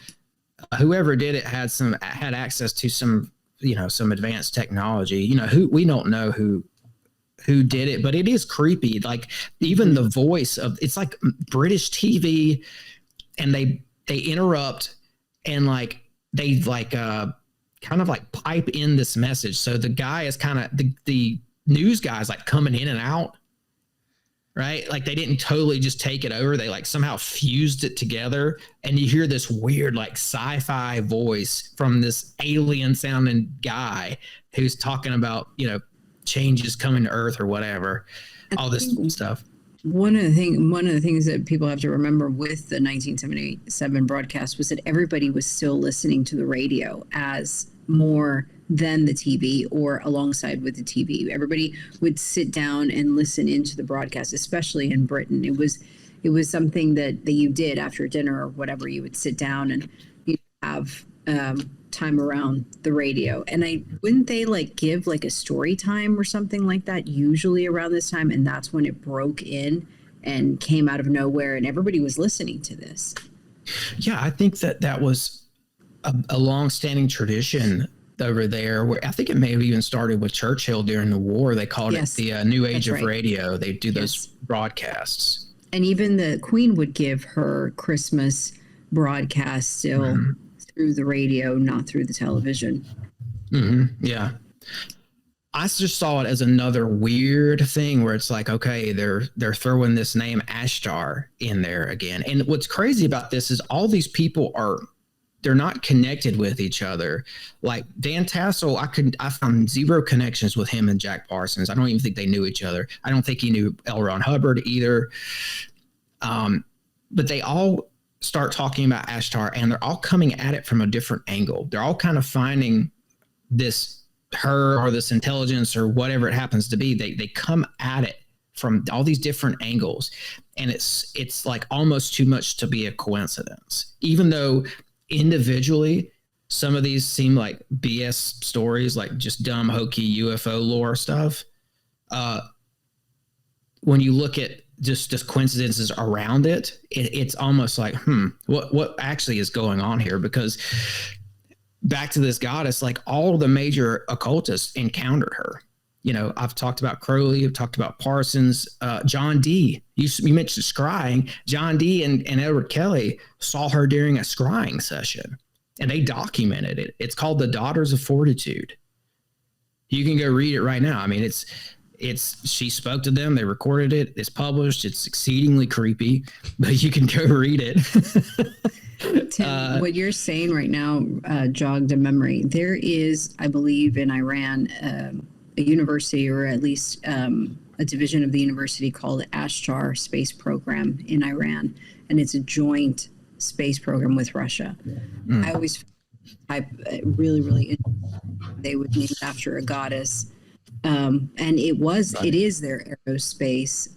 Whoever did it had access to some advanced technology. We don't know who did it, but it is creepy. Like, even the voice of, it's like British TV, and they interrupt, and like they kind of like pipe in this message. So the guy is kind of the news guy is like coming in and out, right? Like, they didn't totally just take it over. They like somehow fused it together, and you hear this weird like sci-fi voice from this alien sounding guy who's talking about, changes coming to Earth or whatever, all this stuff. One of the things that people have to remember with the 1977 broadcast was that everybody was still listening to the radio as more than the TV or alongside with the TV. Everybody would sit down and listen into the broadcast, especially in Britain. It It was something that you did after dinner or whatever. You would sit down and you have time around the radio. And wouldn't they like give like a story time or something like that usually around this time? And that's when it broke in and came out of nowhere and everybody was listening to this. Yeah, I think that was a long-standing tradition over there, where I think it may have even started with Churchill during the war. They called it the New Age of Radio. They do those broadcasts. And even the Queen would give her Christmas broadcast still through the radio, not through the television. Yeah. I just saw it as another weird thing where it's like, okay, they're throwing this name Ashtar in there again. And what's crazy about this is all these people they're not connected with each other. Like Dan Tassel, I found zero connections with him and Jack Parsons. I don't even think they knew each other. I don't think he knew L. Ron Hubbard either. But they all start talking about Ashtar, and they're all coming at it from a different angle. They're all kind of finding her or this intelligence or whatever it happens to be. They come at it from all these different angles, and it's like almost too much to be a coincidence, even though individually some of these seem like BS stories, like just dumb hokey UFO lore stuff. When you look at just coincidences around it, it's almost like what actually is going on here? Because back to this goddess, like all the major occultists encountered her. You know, I've talked about Crowley, I've talked about Parsons, John Dee. You mentioned scrying. John Dee and Edward Kelly saw her during a scrying session, and they documented it. It's called The Daughters of Fortitude. You can go read it right now. I mean, she spoke to them, they recorded it, it's published, it's exceedingly creepy, but you can go read it. Tim, what you're saying right now jogged a memory. There is, I believe, in Iran, a university, or at least a division of the university called Ashtar Space Program in Iran, and it's a joint space program with Russia. I always really they would name it after a goddess, and it is their aerospace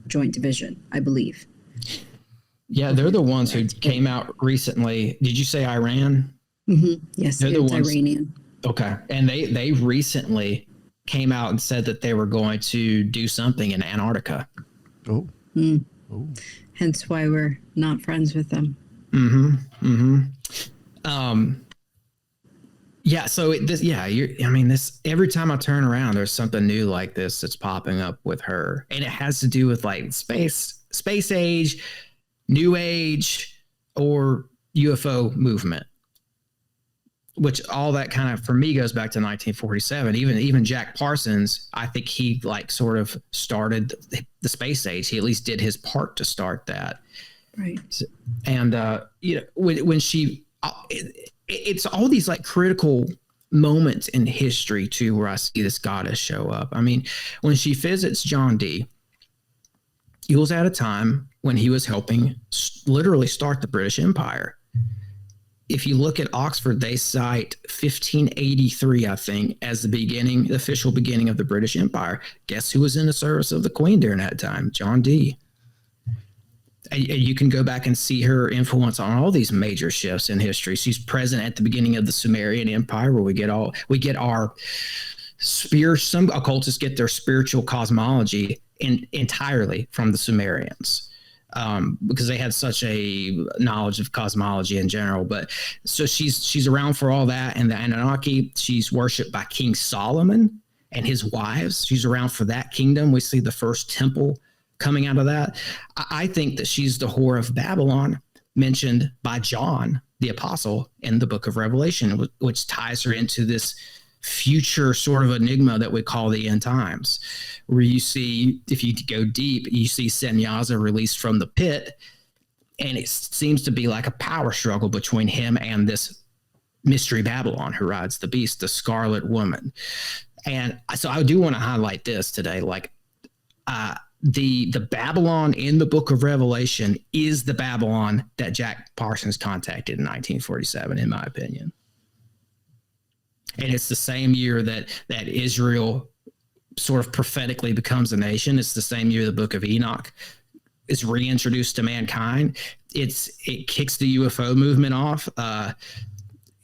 joint division, I believe. Yeah, they're the ones who came out recently. Did you say Iran? Yes, they're the ones, Iranian. Okay. And they recently came out and said that they were going to do something in Antarctica. Oh. Hence why we're not friends with them. Yeah. So this every time I turn around, there's something new like this that's popping up with her, and it has to do with like space age, new age, or UFO movement. Which all that kind of, for me, goes back to 1947. Even Jack Parsons, I think he like sort of started the space age. He at least did his part to start that. Right. And when she, it's all these like critical moments in history too, where I see this goddess show up. I mean, when she visits John Dee, it was at a time when he was helping literally start the British Empire. If you look at Oxford, they cite 1583, I think, as the official beginning of the British Empire. Guess who was in the service of the Queen during that time? John Dee. And you can go back and see her influence on all these major shifts in history. She's present at the beginning of the Sumerian Empire, where we get our some occultists get their spiritual cosmology entirely from the Sumerians. Because they had such a knowledge of cosmology in general. But so she's around for all that. And the Anunnaki, she's worshipped by King Solomon and his wives. She's around for that kingdom. We see the first temple coming out of that. I think that she's the whore of Babylon, mentioned by John the Apostle in the book of Revelation, which ties her into this future sort of enigma that we call the end times, where you see, if you go deep, you see Senyaza released from the pit, and it seems to be like a power struggle between him and this mystery Babylon who rides the beast, the Scarlet Woman. And so I do want to highlight this today, like the Babylon in the book of Revelation is the Babylon that Jack Parsons contacted in 1947, in my opinion. And it's the same year that Israel sort of prophetically becomes a nation. It's the same year the book of Enoch is reintroduced to mankind. It kicks the UFO movement off.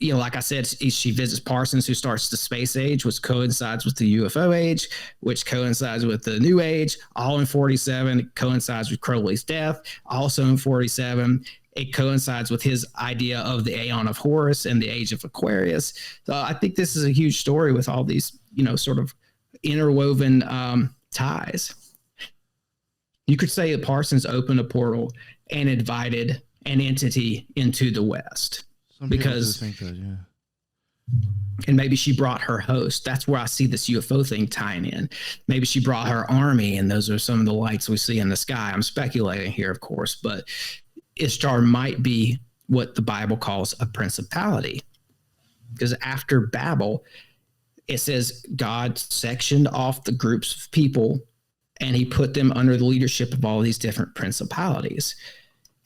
Like I said, she visits Parsons, who starts the space age, which coincides with the UFO age, which coincides with the new age, all in 47. It coincides with Crowley's death, also in 47. It coincides with his idea of the Aeon of Horus and the Age of Aquarius. So I think this is a huge story with all these, sort of interwoven ties. You could say that Parsons opened a portal and invited an entity into the West. Because think that, and maybe she brought her host. That's where I see this UFO thing tying in. Maybe she brought her army, and those are some of the lights we see in the sky. I'm speculating here, of course, but Ishtar might be what the Bible calls a principality, because after Babel, it says God sectioned off the groups of people and he put them under the leadership of all these different principalities.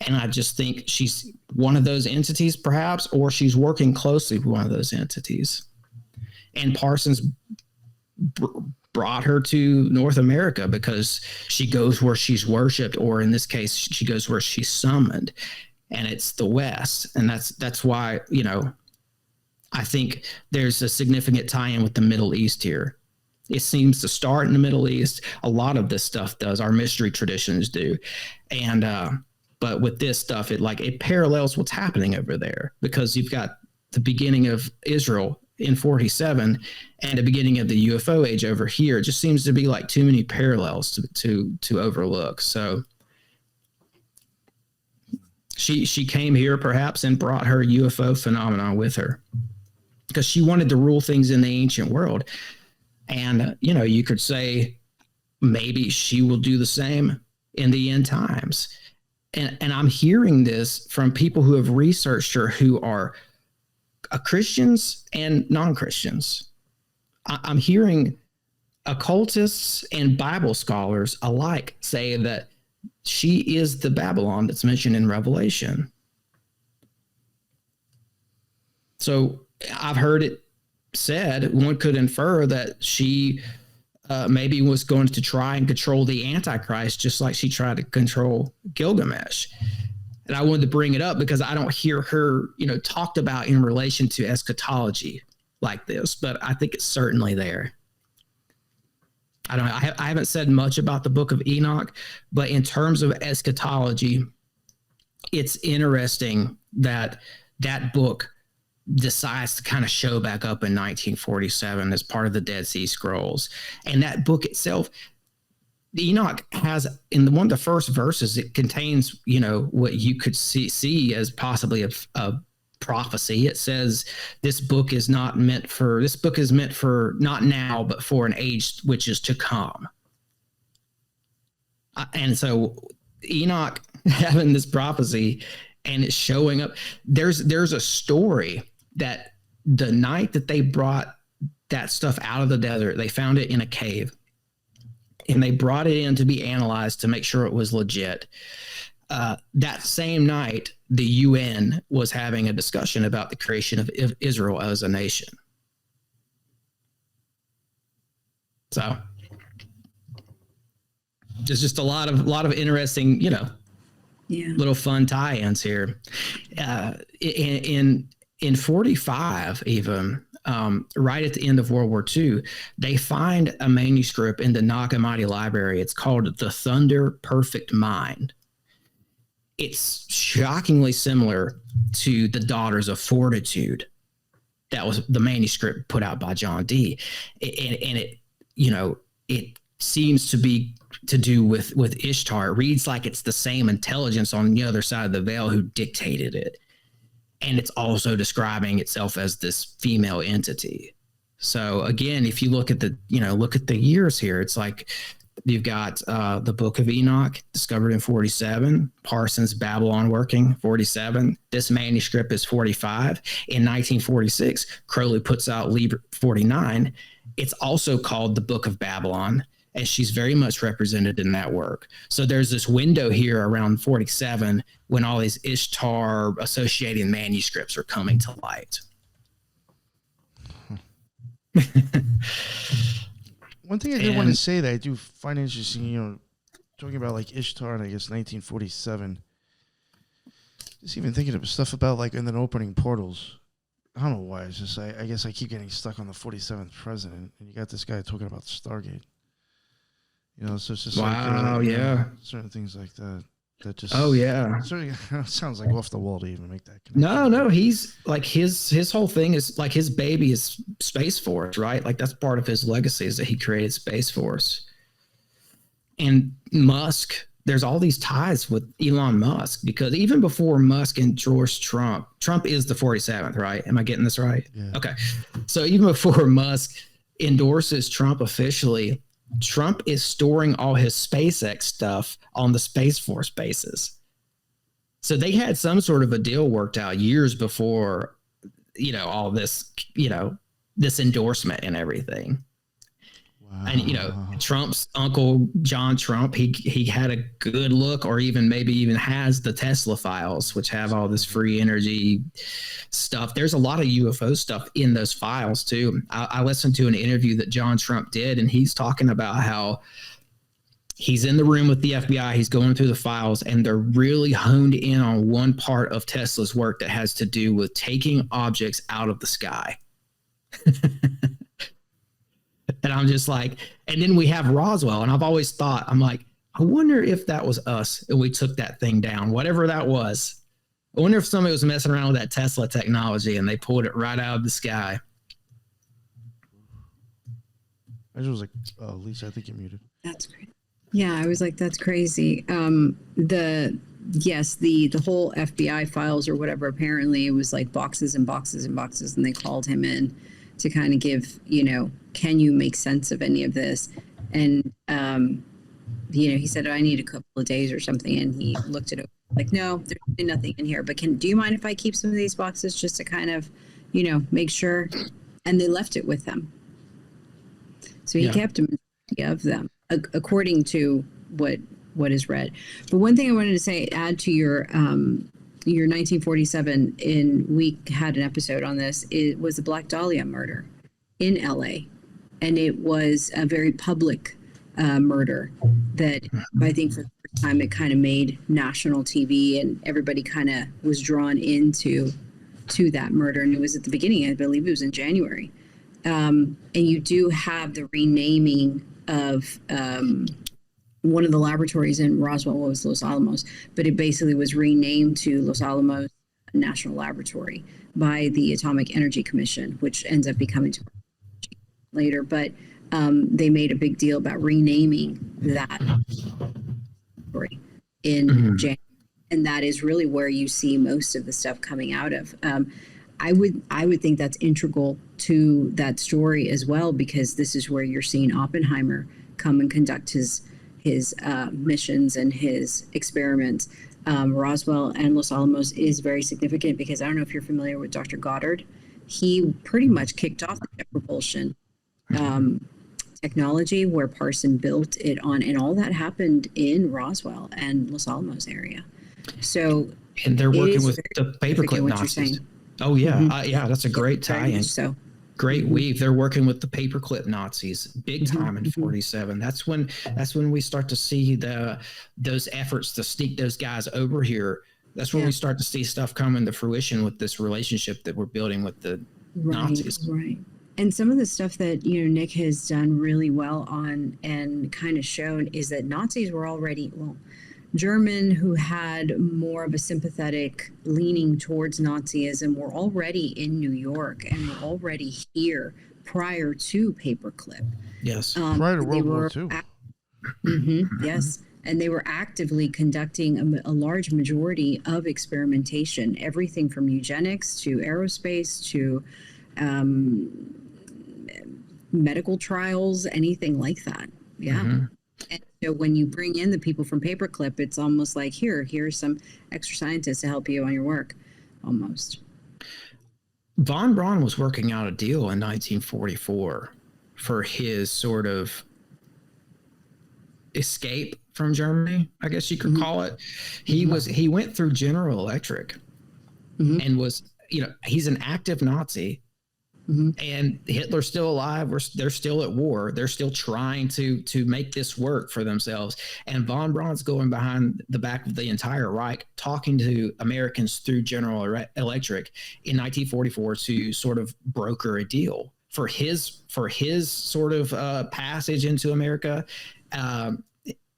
And I just think she's one of those entities, perhaps, or she's working closely with one of those entities. And Parsons brought her to North America because she goes where she's worshipped, or in this case, she goes where she's summoned, and it's the West. And that's why, I think there's a significant tie-in with the Middle East here. It seems to start in the Middle East. A lot of this stuff does. Our mystery traditions do. And, but with this stuff, it parallels what's happening over there, because you've got the beginning of Israel in 47 and the beginning of the UFO age over here. It just seems to be like too many parallels to overlook. So she came here perhaps and brought her UFO phenomenon with her, because she wanted to rule things in the ancient world. And, you could say maybe she will do the same in the end times. And I'm hearing this from people who have researched her, who are Christians and non-Christians. I'm hearing occultists and Bible scholars alike say that she is the Babylon that's mentioned in Revelation. So I've heard it said, one could infer that she maybe was going to try and control the Antichrist, just like she tried to control Gilgamesh. And I wanted to bring it up because I don't hear her, talked about in relation to eschatology like this, but I think it's certainly there. I don't know. I haven't said much about the Book of Enoch, but in terms of eschatology, it's interesting that that book decides to kind of show back up in 1947 as part of the Dead Sea Scrolls. And that book itself, Enoch has, in one of the first verses, it contains, what you could see as possibly a prophecy. It says this book is meant for not now, but for an age which is to come. And so Enoch having this prophecy and it's showing up, there's a story that the night that they brought that stuff out of the desert, they found it in a cave and they brought it in to be analyzed to make sure it was legit. That same night, the UN was having a discussion about the creation of Israel as a nation. So there's just a lot of interesting, little fun tie-ins here. In 45, even right at the end of World War II, they find a manuscript in the Nag Hammadi Library. It's called The Thunder Perfect Mind. It's shockingly similar to The Daughters of Fortitude. That was the manuscript put out by John Dee. And it seems to be to do with Ishtar. It reads like it's the same intelligence on the other side of the veil who dictated it. And it's also describing itself as this female entity. So again, if you look at the years here, it's like you've got the Book of Enoch discovered in 47, Parsons Babylon working 47. This manuscript is 45. In 1946, Crowley puts out Liber 49. It's also called the Book of Babylon, and she's very much represented in that work. So there's this window here around 47 when all these Ishtar associated manuscripts are coming to light. One thing I did want to say that I do find interesting, talking about like Ishtar, and I guess 1947. Just even thinking of stuff about like and then opening portals. I don't know why. It's just I guess I keep getting stuck on the 47th president, and you got this guy talking about Stargate. You know, so it's just wow, certain things like that. That just sounds like off the wall to even make that connection. No, he's like his whole thing is like his baby is Space Force, right? Like that's part of his legacy is that he created Space Force. And Musk, there's all these ties with Elon Musk because even before Musk endorsed Trump is the 47th, right? Am I getting this right? Yeah. Okay. So even before Musk endorses Trump officially, Trump is storing all his SpaceX stuff on the Space Force bases. So they had some sort of a deal worked out years before, all this, this endorsement and everything. Wow. And, Trump's uncle, John Trump, he had a good look or maybe even has the Tesla files, which have all this free energy stuff. There's a lot of UFO stuff in those files too. I listened to an interview that John Trump did, and he's talking about how he's in the room with the FBI. He's going through the files, and they're really honed in on one part of Tesla's work that has to do with taking objects out of the sky. And I'm just like, and then we have Roswell. And I've always thought, I'm like, I wonder if that was us and we took that thing down, whatever that was. I wonder if somebody was messing around with that Tesla technology and they pulled it right out of the sky. I just was like, Lisa, I think you're muted. That's great. Yeah, I was like, that's crazy. The whole FBI files or whatever, apparently it was like boxes and boxes and boxes, and they called him in to kind of give, can you make sense of any of this? And, he said, I need a couple of days or something. And he looked at it like, no, there's really nothing in here, but do you mind if I keep some of these boxes just to kind of, make sure? And they left it with him. So he kept a majority of them according to what is read. But one thing I wanted to say, add to your 1947, we had an episode on this. It was the Black Dahlia murder in LA, and it was a very public murder that I think for the first time it kind of made national TV, and everybody kind of was drawn into that murder. And it was at the beginning, I believe it was in January. And you do have the renaming of one of the laboratories in Roswell was Los Alamos, but it basically was renamed to Los Alamos National Laboratory by the Atomic Energy Commission, which ends up becoming later. But they made a big deal about renaming that laboratory in January, and that is really where you see most of the stuff coming out of. I would think that's integral to that story as well, because this is where you're seeing Oppenheimer come and conduct his missions and his experiments. Roswell and Los Alamos is very significant because I don't know if you're familiar with Dr. Goddard. He pretty much kicked off the jet propulsion technology where Parsons built it on, and all that happened in Roswell and Los Alamos area. So, and they're working with the paperclip Nazis. Oh yeah, yeah, that's a great tie-in. So. Great weave. They're working with the paperclip Nazis big time in 47. That's when we start to see those efforts to sneak those guys over here. That's when we start to see stuff come into fruition with this relationship that we're building with the Nazis. Right. And some of the stuff that Nick has done really well on and kind of shown is that Nazis were already German, who had more of a sympathetic leaning towards Nazism, were already in New York and were already here prior to paperclip. Yes, prior to World War II. Yes, and they were actively conducting a large majority of experimentation, everything from eugenics to aerospace to medical trials, anything like that. Yeah. And so when you bring in the people from paperclip, it's almost like here's some extra scientists to help you on your work, almost. Von Braun was working out a deal in 1944 for his sort of escape from Germany, I guess you could call it. He went through General Electric and was, he's an active Nazi, And Hitler's still alive. They're still at war. They're still trying to make this work for themselves. And von Braun's going behind the back of the entire Reich, talking to Americans through General Electric in 1944 to sort of broker a deal for his sort of passage into America.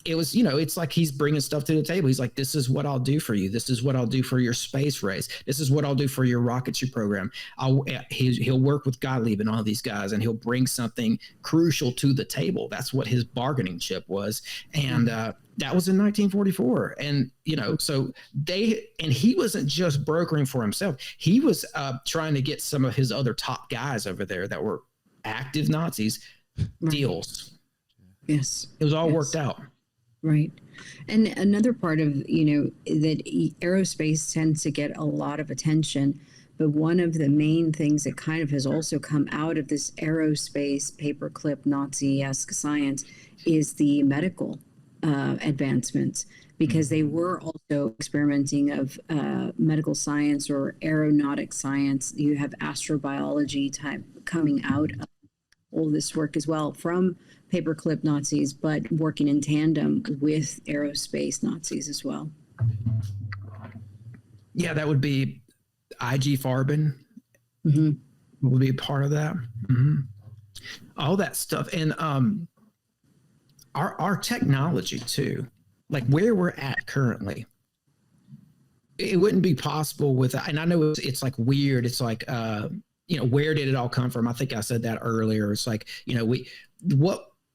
It was, it's like he's bringing stuff to the table. He's like, this is what I'll do for you. This is what I'll do for your space race. This is what I'll do for your rocketry program. He'll work with Gottlieb and all these guys, and he'll bring something crucial to the table. That's what his bargaining chip was. And that was in 1944. And, so he wasn't just brokering for himself. He was trying to get some of his other top guys over there that were active Nazis deals. Yes. It was all worked out. Right. And another part of, that aerospace tends to get a lot of attention. But one of the main things that kind of has also come out of this aerospace paperclip Nazi-esque science is the medical advancements, because they were also experimenting of medical science or aeronautic science. You have astrobiology type coming out of all this work as well from paperclip Nazis, but working in tandem with aerospace Nazis as well. Yeah, that would be IG Farben would be a part of that. All that stuff. And our technology too, like where we're at currently, it wouldn't be possible without, and I know it's like weird. It's like, where did it all come from? I think I said that earlier. It's like,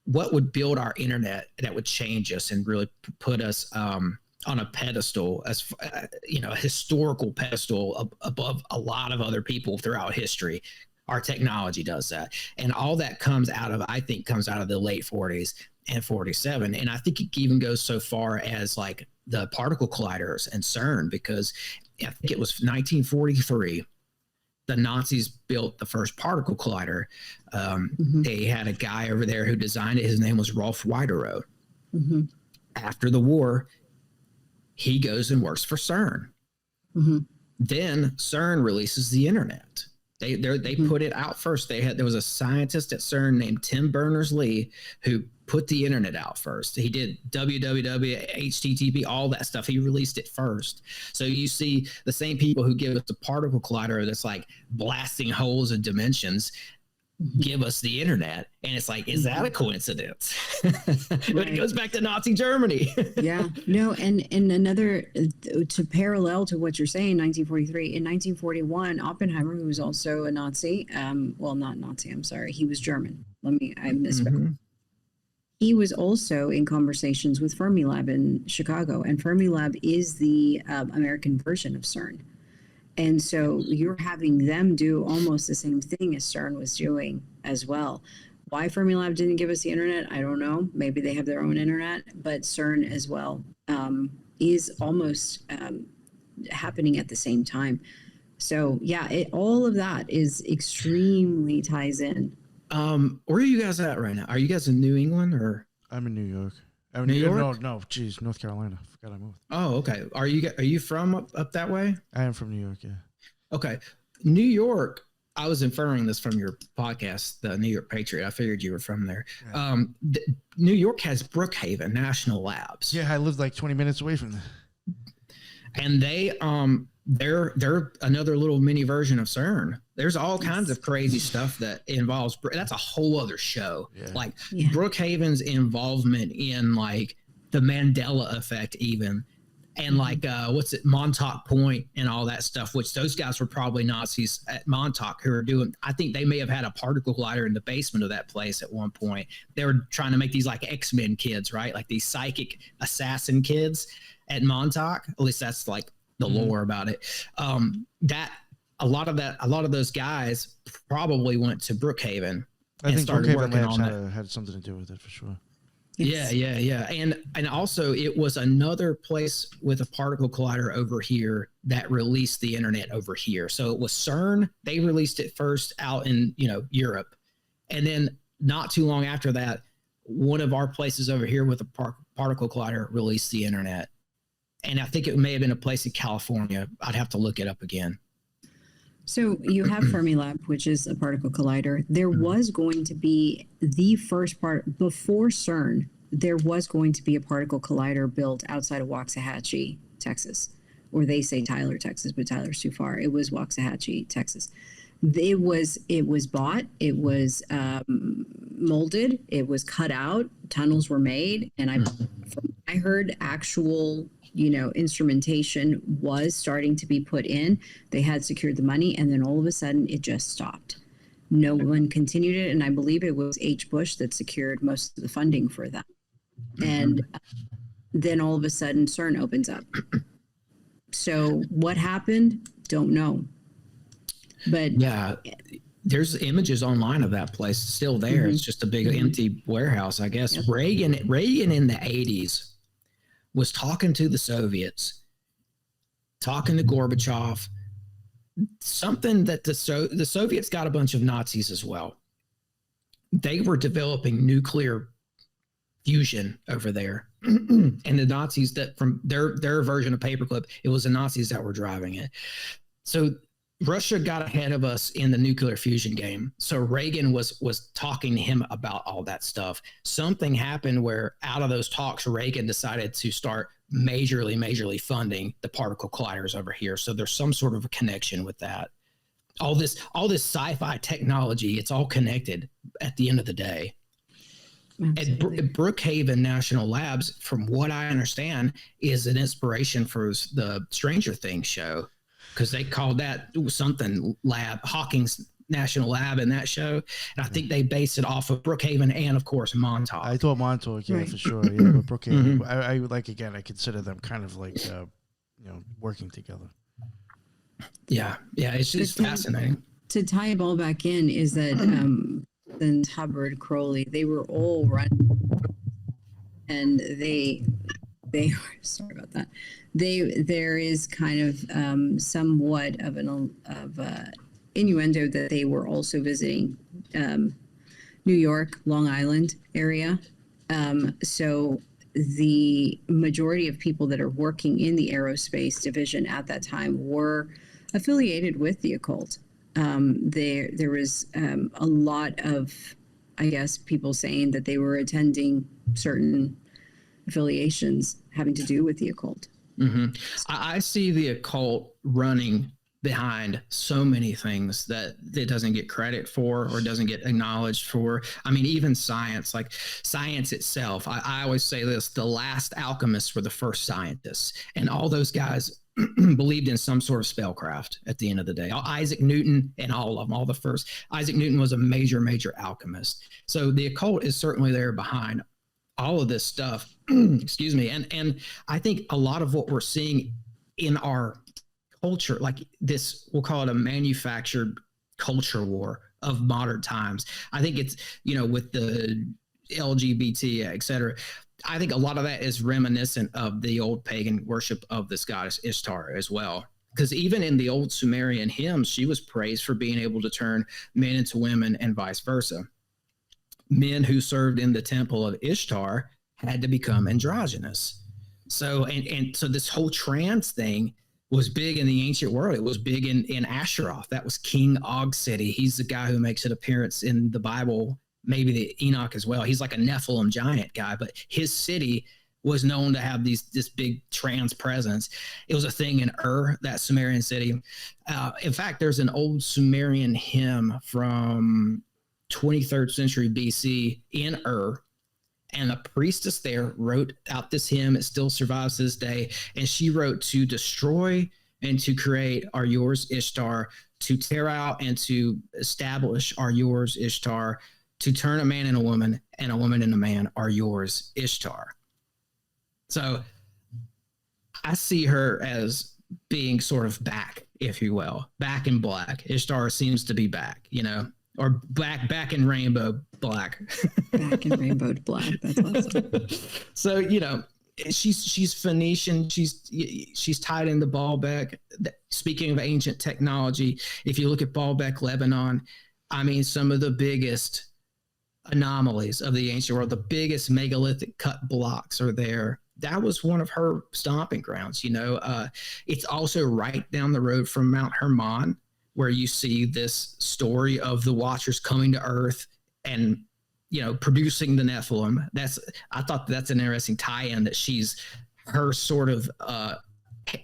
what would build our internet that would change us and really put us on a pedestal, as a historical pedestal above a lot of other people throughout history. Our technology does that, and all that comes out of the late 40s and 47. And I think it even goes so far as like the particle colliders and CERN, because I think it was 1943. The Nazis built the first particle collider. They had a guy over there who designed it. His name was Rolf Weideroth. After the war, he goes and works for CERN. Then CERN releases the internet. They put it out first. There was a scientist at CERN named Tim Berners-Lee who put the internet out first. He did www, HTTP, all that stuff. He released it first. So you see the same people who give us a particle collider that's like blasting holes in dimensions give us the internet, and it's like, is that a coincidence? But it goes back to Nazi Germany. Yeah, no, and another to parallel to what you're saying, 1943. In 1941, Oppenheimer, who was also a Nazi, well, not Nazi, I'm sorry, he was German. I misspoke. He was also in conversations with Fermilab in Chicago, and Fermilab is the American version of CERN. And so you're having them do almost the same thing as CERN was doing as well. Why Fermilab didn't give us the internet, I don't know. Maybe they have their own internet, but CERN as well is almost happening at the same time. So yeah, all of that is extremely ties in. Where are you guys at right now? Are you guys in New England or? I'm in New York. New York? No, geez, North Carolina. Forgot I moved. Oh, okay. Are you from up that way? I am from New York, yeah. Okay. New York, I was inferring this from your podcast, the New York Patriot. I figured you were from there. Yeah. New York has Brookhaven National Labs. Yeah, I lived like 20 minutes away from there. And they're another little mini version of CERN. There's all kinds of crazy stuff that involves, that's a whole other show. Yeah. Like Brookhaven's involvement in like the Mandela effect even. And like, Montauk Point and all that stuff, which those guys were probably Nazis at Montauk who were doing, I think they may have had a particle collider in the basement of that place at one point. They were trying to make these like X-Men kids, right? Like these psychic assassin kids at Montauk. At least that's like the lore about it. A lot of those guys probably went to Brookhaven. I think Brookhaven Labs had something to do with it for sure. Yes. Yeah. And also it was another place with a particle collider over here that released the internet over here. So it was CERN. They released it first out in, Europe. And then not too long after that, one of our places over here with a particle collider released the internet. And I think it may have been a place in California. I'd have to look it up again. So you have Fermilab, which is a particle collider. There was going to be the first part before CERN. There was going to be a particle collider built outside of Waxahachie, Texas, or they say Tyler, Texas, but Tyler's too far. It was Waxahachie, Texas. It was bought. It was molded. It was cut out. Tunnels were made, and I heard actual, instrumentation was starting to be put in. They had secured the money, and then all of a sudden it just stopped. No one continued it, and I believe it was H. Bush that secured most of the funding for that. And then all of a sudden CERN opens up. So what happened? Don't know. But yeah, there's images online of that place still there. It's just a big empty warehouse, I guess. Yep. Reagan in the 80s was talking to the Soviets, talking to Gorbachev, something that the Soviets got a bunch of Nazis as well. They were developing nuclear fusion over there. And the Nazis, that from their version of Paperclip, it was the Nazis that were driving it. So Russia got ahead of us in the nuclear fusion game. So Reagan was talking to him about all that stuff. Something happened where out of those talks, Reagan decided to start majorly funding the particle colliders over here. So there's some sort of a connection with that. All this sci-fi technology, it's all connected at the end of the day. At Brookhaven National Labs, from what I understand, is an inspiration for the Stranger Things show, because they called that something lab, Hawking's National Lab in that show. And I think they based it off of Brookhaven and, of course, Montauk. I thought Montauk, yeah, for sure. Yeah, but Brookhaven, I would I consider them kind of like, working together. Yeah, it's just fascinating. To tie it all back in is that and Hubbard, Crowley, they were all run, and they sorry about that. There is kind of somewhat of an innuendo that they were also visiting New York, Long Island area. So the majority of people that are working in the aerospace division at that time were affiliated with the occult. There was a lot of, I guess, people saying that they were attending certain affiliations having to do with the occult. I see the occult running behind so many things that it doesn't get credit for or doesn't get acknowledged for. I mean, even science, like science itself. I always say this: the last alchemists were the first scientists, and all those guys believed in some sort of spellcraft at the end of the day. Isaac Newton and all of them, all the first. Isaac Newton was a major alchemist. So the occult is certainly there behind all of this stuff. Excuse me. And I think a lot of what we're seeing in our culture, like this, we'll call it a manufactured culture war of modern times. I think it's, with the LGBT, et cetera, I think a lot of that is reminiscent of the old pagan worship of this goddess Ishtar as well. Because even in the old Sumerian hymns, she was praised for being able to turn men into women and vice versa. Men who served in the temple of Ishtar had to become androgynous. So, and so this whole trans thing was big in the ancient world. It was big in Asheroth. That was King Og City. He's the guy who makes an appearance in the Bible, maybe the Enoch as well. He's like a Nephilim giant guy, but his city was known to have this big trans presence. It was a thing in that Sumerian city. In fact, there's an old Sumerian hymn from 23rd century BC in and a priestess there wrote out this hymn. It still survives to this day. And she wrote, "To destroy and to create are yours, Ishtar. To tear out and to establish are yours, Ishtar. To turn a man into a woman and a woman into a man are yours, Ishtar." So I see her as being sort of back, if you will, back in black. Ishtar seems to be back, or back in rainbow black. Back in rainbow black. That's awesome. So, she's Phoenician. She's tied into Baalbek. Speaking of ancient technology, if you look at Baalbek, Lebanon, I mean, some of the biggest anomalies of the ancient world, the biggest megalithic cut blocks are there. That was one of her stomping grounds. It's also right down the road from Mount Hermon, where you see this story of the Watchers coming to Earth and, producing the Nephilim. I thought that's an interesting tie-in, that her sort of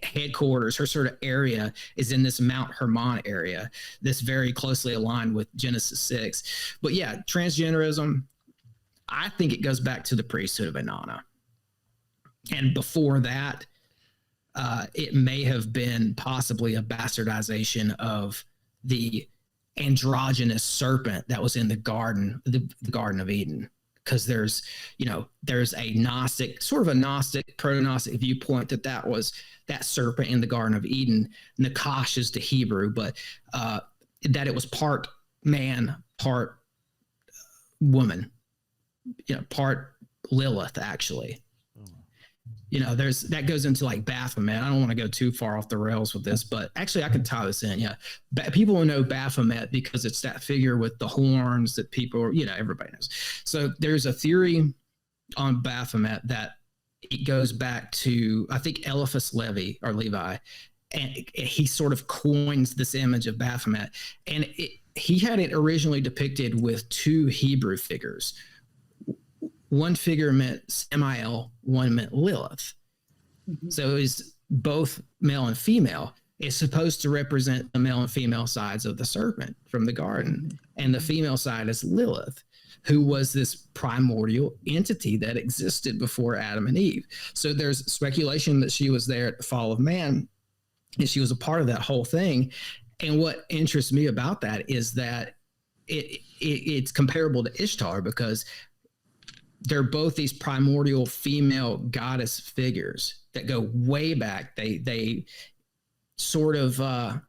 headquarters, her sort of area is in this Mount Hermon area, this very closely aligned with Genesis 6. But yeah, transgenderism, I think it goes back to the priesthood of Inanna. And before that, it may have been possibly a bastardization of the androgynous serpent that was in the Garden of Eden. Because there's a Gnostic, sort of a Gnostic, proto-Gnostic viewpoint that was that serpent in the Garden of Eden. Nakash is the Hebrew, but that it was part man, part woman, part Lilith, actually. That goes into like Baphomet. I don't want to go too far off the rails with this, but actually I can tie this in. Yeah. People will know Baphomet because it's that figure with the horns that people, everybody knows. So there's a theory on Baphomet that it goes back to, I think, Eliphas Levi, and he sort of coins this image of Baphomet. And he had it originally depicted with two Hebrew figures. One figure meant Samael, one meant Lilith. Mm-hmm. So it's both male and female. It's supposed to represent the male and female sides of the serpent from the garden. Mm-hmm. And the female side is Lilith, who was this primordial entity that existed before Adam and Eve. So there's speculation that she was there at the fall of man, and she was a part of that whole thing. And what interests me about that is that it's comparable to Ishtar, because they're both these primordial female goddess figures that go way back. They sort of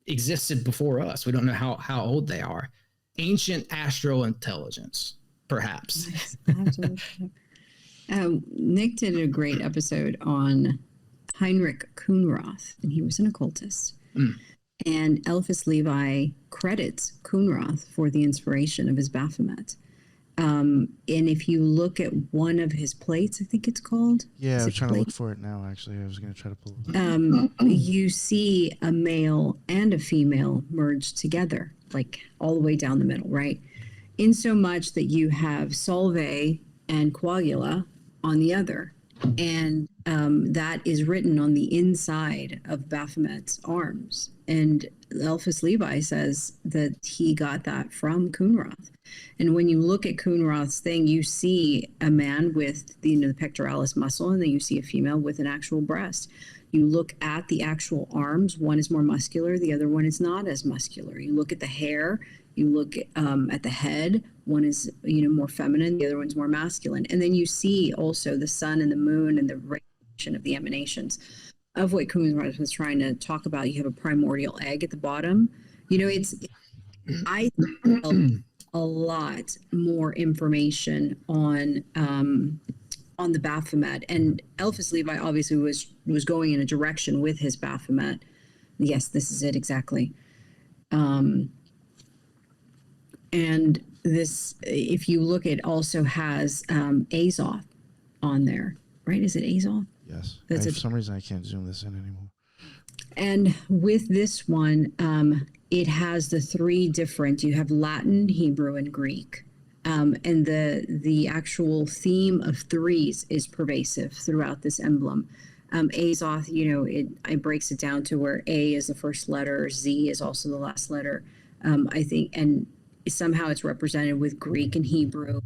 existed before us. We don't know how old they are. Ancient astral intelligence, perhaps. Yes, absolutely. Nick did a great episode on Heinrich Kuhnroth, and he was an occultist. Mm. And Eliphas Levi credits Kuhnroth for the inspiration of his Baphomet. And if you look at one of his plates, I think it's called. Yeah, I was trying to look for it now, actually. I was going to try to pull it up. You see a male and a female merged together, like all the way down the middle, right? In so much that you have Solve and Coagula on the other. And that is written on the inside of Baphomet's arms. And Eliphas Levi says that he got that from Kuhnroth. And when you look at Kuhnroth's thing, you see a man with the pectoralis muscle, and then you see a female with an actual breast. You look at the actual arms, one is more muscular, the other one is not as muscular. You look at the hair, you look at the head, one is more feminine, the other one's more masculine. And then you see also the sun and the moon and the radiation of the emanations of what Kuhnroth was trying to talk about. You have a primordial egg at the bottom. I think a lot more information on the Baphomet, and Eliphas Levi obviously was going in a direction with his Baphomet. Yes, this is it exactly. And this, if you look, it also has Azoth on there, right? Is it Azoth? Yes. For some reason, I can't zoom this in anymore. And with this one, it has the three different, you have Latin, Hebrew, and Greek. And the actual theme of threes is pervasive throughout this emblem. Azoth, it breaks it down to where A is the first letter, Z is also the last letter, I think, and somehow it's represented with Greek and Hebrew,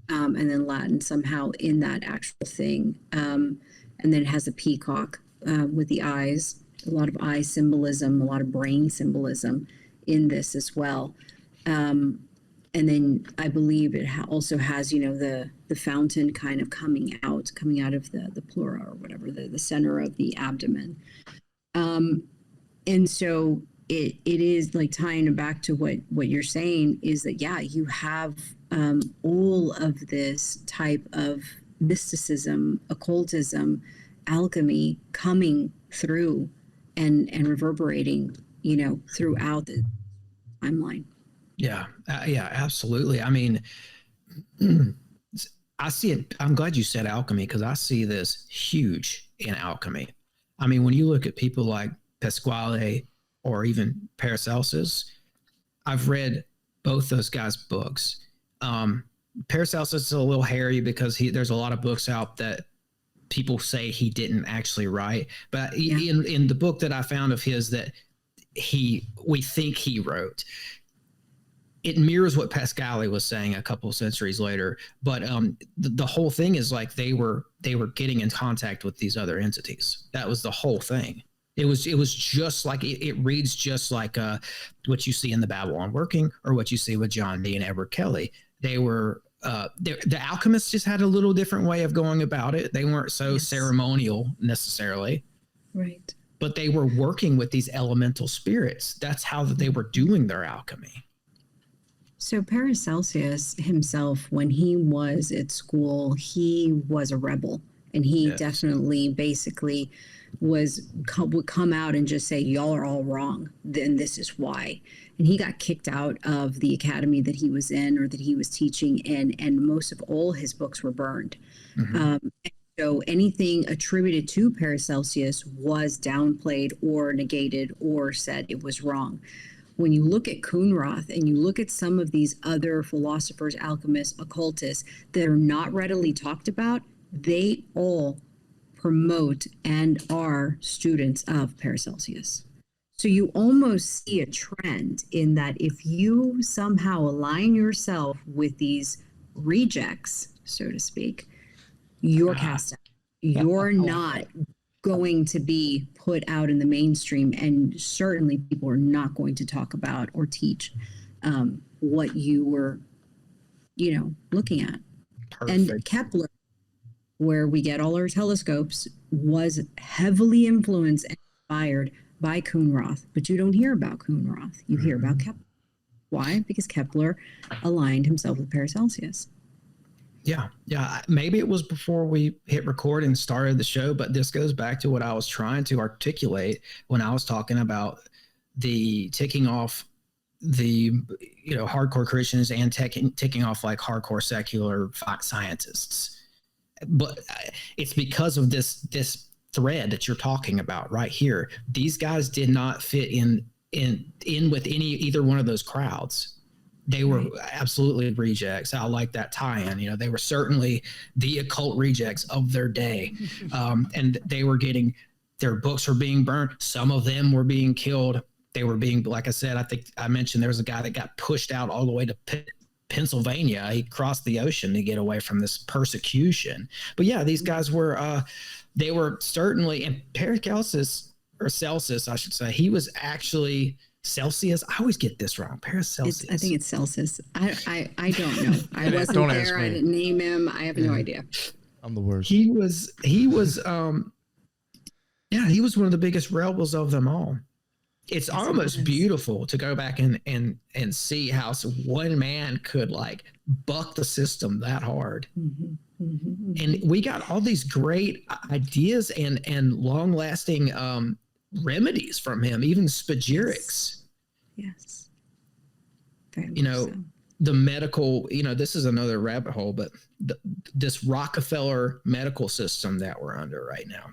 and then Latin somehow in that actual thing. And then it has a peacock with the eyes, a lot of eye symbolism, a lot of brain symbolism in this as well. And then I believe it also has, the fountain kind of coming out of the pleura or whatever, the center of the abdomen. And so it is like tying it back to what you're saying is that, yeah, you have all of this type of mysticism, occultism, alchemy coming through and reverberating, throughout the timeline. Yeah, absolutely. I mean, I see it. I'm glad you said alchemy, because I see this huge in alchemy. I mean, when you look at people like Pasquale or even Paracelsus. I've read both those guys' books. Paracelsus is a little hairy because there's a lot of books out that people say he didn't actually write. But in the book that I found of his that we think he wrote, it mirrors what Pascal was saying a couple of centuries later. But the whole thing is like they were getting in contact with these other entities. That was the whole thing. It was just like it reads just like what you see in the Babylon Working or what you see with John Dee and Edward Kelly. They were the alchemists just had a little different way of going about it. They weren't so ceremonial necessarily, right? But they were working with these elemental spirits. That's how they were doing their alchemy. So Paracelsus himself, when he was at school, he was a rebel, and he definitely basically would come out and just say, y'all are all wrong, then this is why. And he got kicked out of the academy that he was in or that he was teaching in, and most of all his books were burned. So anything attributed to Paracelsus was downplayed or negated or said it was wrong. When you look at Coonroth and you look at some of these other philosophers, alchemists, occultists that are not readily talked about, they all promote and are students of Paracelsus. So you almost see a trend in that if you somehow align yourself with these rejects, so to speak, you're cast out. You're not going to be put out in the mainstream, and certainly people are not going to talk about or teach what you were, looking at. Perfect. And Kepler, where we get all our telescopes, was heavily influenced and inspired by Coonroth, but you don't hear about Coonroth. You hear about Kepler. Why? Because Kepler aligned himself with Paracelsus. Yeah. Maybe it was before we hit record and started the show, but this goes back to what I was trying to articulate when I was talking about the ticking off the hardcore Christians and ticking off like hardcore secular scientists. But it's because of this thread that you're talking about right here. These guys did not fit in with either one of those crowds. They were absolutely rejects. I like that tie-in. They were certainly the occult rejects of their day. And they were getting, their books were being burned. Some of them were being killed. They were being, like I said, I think I mentioned there was a guy that got pushed out all the way to Pennsylvania. He crossed the ocean to get away from this persecution. But yeah, these guys were, they were certainly, and Paracelsus, or Celsus, I should say, he was actually Celsius. I always get this wrong. Paracelsus. I think it's Celsus. I don't know. I wasn't Don't there. ask me. I didn't name him. I have no idea. I'm the worst. He was he was one of the biggest rebels of them all. It's almost beautiful to go back and see how one man could like buck the system that hard. And we got all these great ideas and long lasting remedies from him, even spagyrics. Yes. Very much so. The medical, this is another rabbit hole, but this Rockefeller medical system that we're under right now.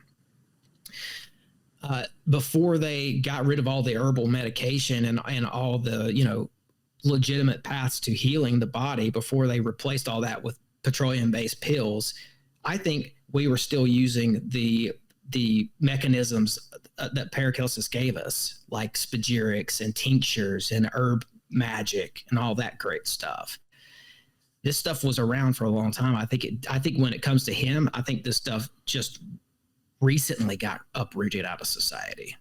Before they got rid of all the herbal medication and all the, legitimate paths to healing the body, before they replaced all that with petroleum-based pills, I think we were still using the mechanisms that Paracelsus gave us, like spagyrics and tinctures and herb magic and all that great stuff. This stuff was around for a long time. I think when it comes to him, I think this stuff just recently got uprooted out of society.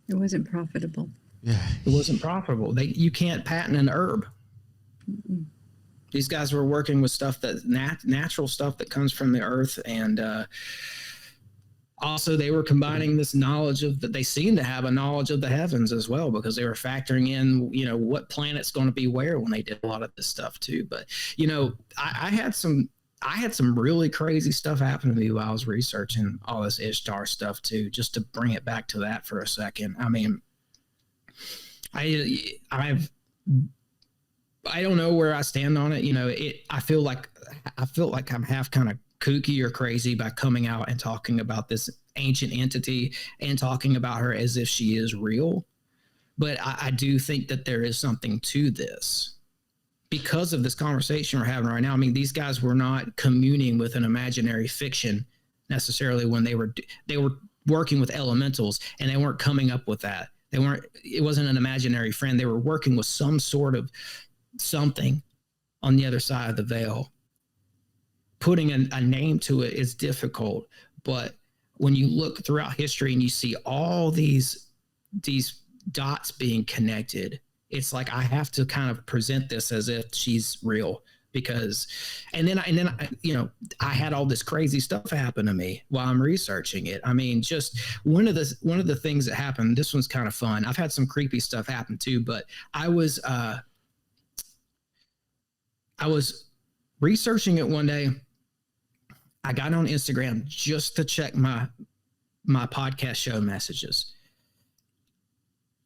It wasn't profitable. Yeah. It wasn't profitable. You can't patent an herb. These guys were working with stuff that natural stuff that comes from the earth, and also they were combining this knowledge that they seem to have a knowledge of the heavens as well, because they were factoring in, what planet's going to be where when they did a lot of this stuff too. But I had some really crazy stuff happen to me while I was researching all this Ishtar stuff too. Just to bring it back to that for a second. I mean, I don't know where I stand on it. I feel like I'm half kind of kooky or crazy by coming out and talking about this ancient entity and talking about her as if she is real. But I do think that there is something to this because of this conversation we're having right now. I mean, these guys were not communing with an imaginary fiction necessarily when they were working with elementals, and they weren't coming up with that. It wasn't an imaginary friend. They were working with some sort of something on the other side of the veil. Putting a name to it is difficult, but when you look throughout history and you see all these dots being connected, it's like I have to kind of present this as if she's real, because and then I had all this crazy stuff happen to me while I'm researching it. I mean, just one of the things that happened, this one's kind of fun. I've had some creepy stuff happen too, but I was researching it one day. I got on Instagram just to check my podcast show messages.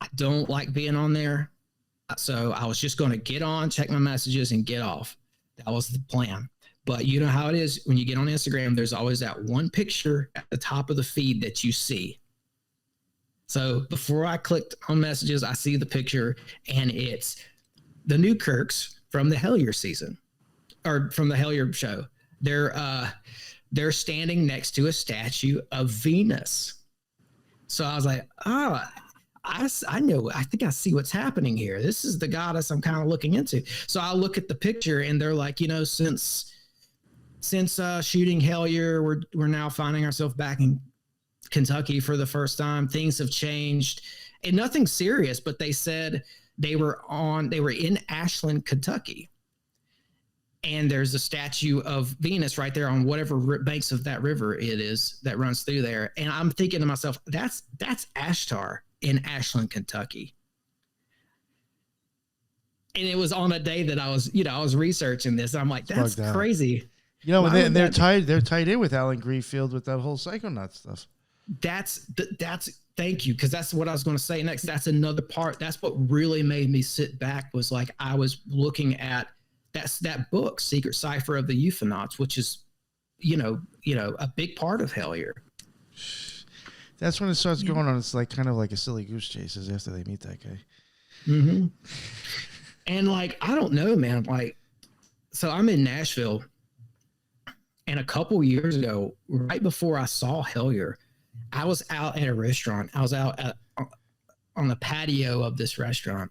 I don't like being on there, so I was just going to get on, check my messages, and get off. That was the plan. But you know how it is when you get on Instagram, there's always that one picture at the top of the feed that you see. So before I clicked on messages, I see the picture, and it's the Newkirks from the Hellier season, or from the Hellier show. They're standing next to a statue of Venus. So I was like, oh, I know. I think I see what's happening here. This is the goddess I'm kind of looking into. So I look at the picture, and they're like, since shooting Hellier, we're now finding ourselves back in Kentucky for the first time. Things have changed, and nothing serious. But they said they were in Ashland, Kentucky. And there's a statue of Venus right there on whatever banks of that river it is that runs through there. And I'm thinking to myself, that's Ashtar in Ashland, Kentucky. And it was on a day that I was researching this. I'm like, that's crazy. They're tied in with Alan Greenfield with that whole Psychonaut stuff. That's thank you, because that's what I was going to say next. That's another part. That's what really made me sit back, was like I was looking at that book, Secret Cipher of the UFOnauts, which is, a big part of Hellier. That's when it starts going on. It's like kind of like a silly goose chase after they meet that guy. Mm-hmm. And like, I don't know, man. Like, so I'm in Nashville, and a couple years ago, right before I saw Hellier, I was out at a restaurant. I was out on the patio of this restaurant,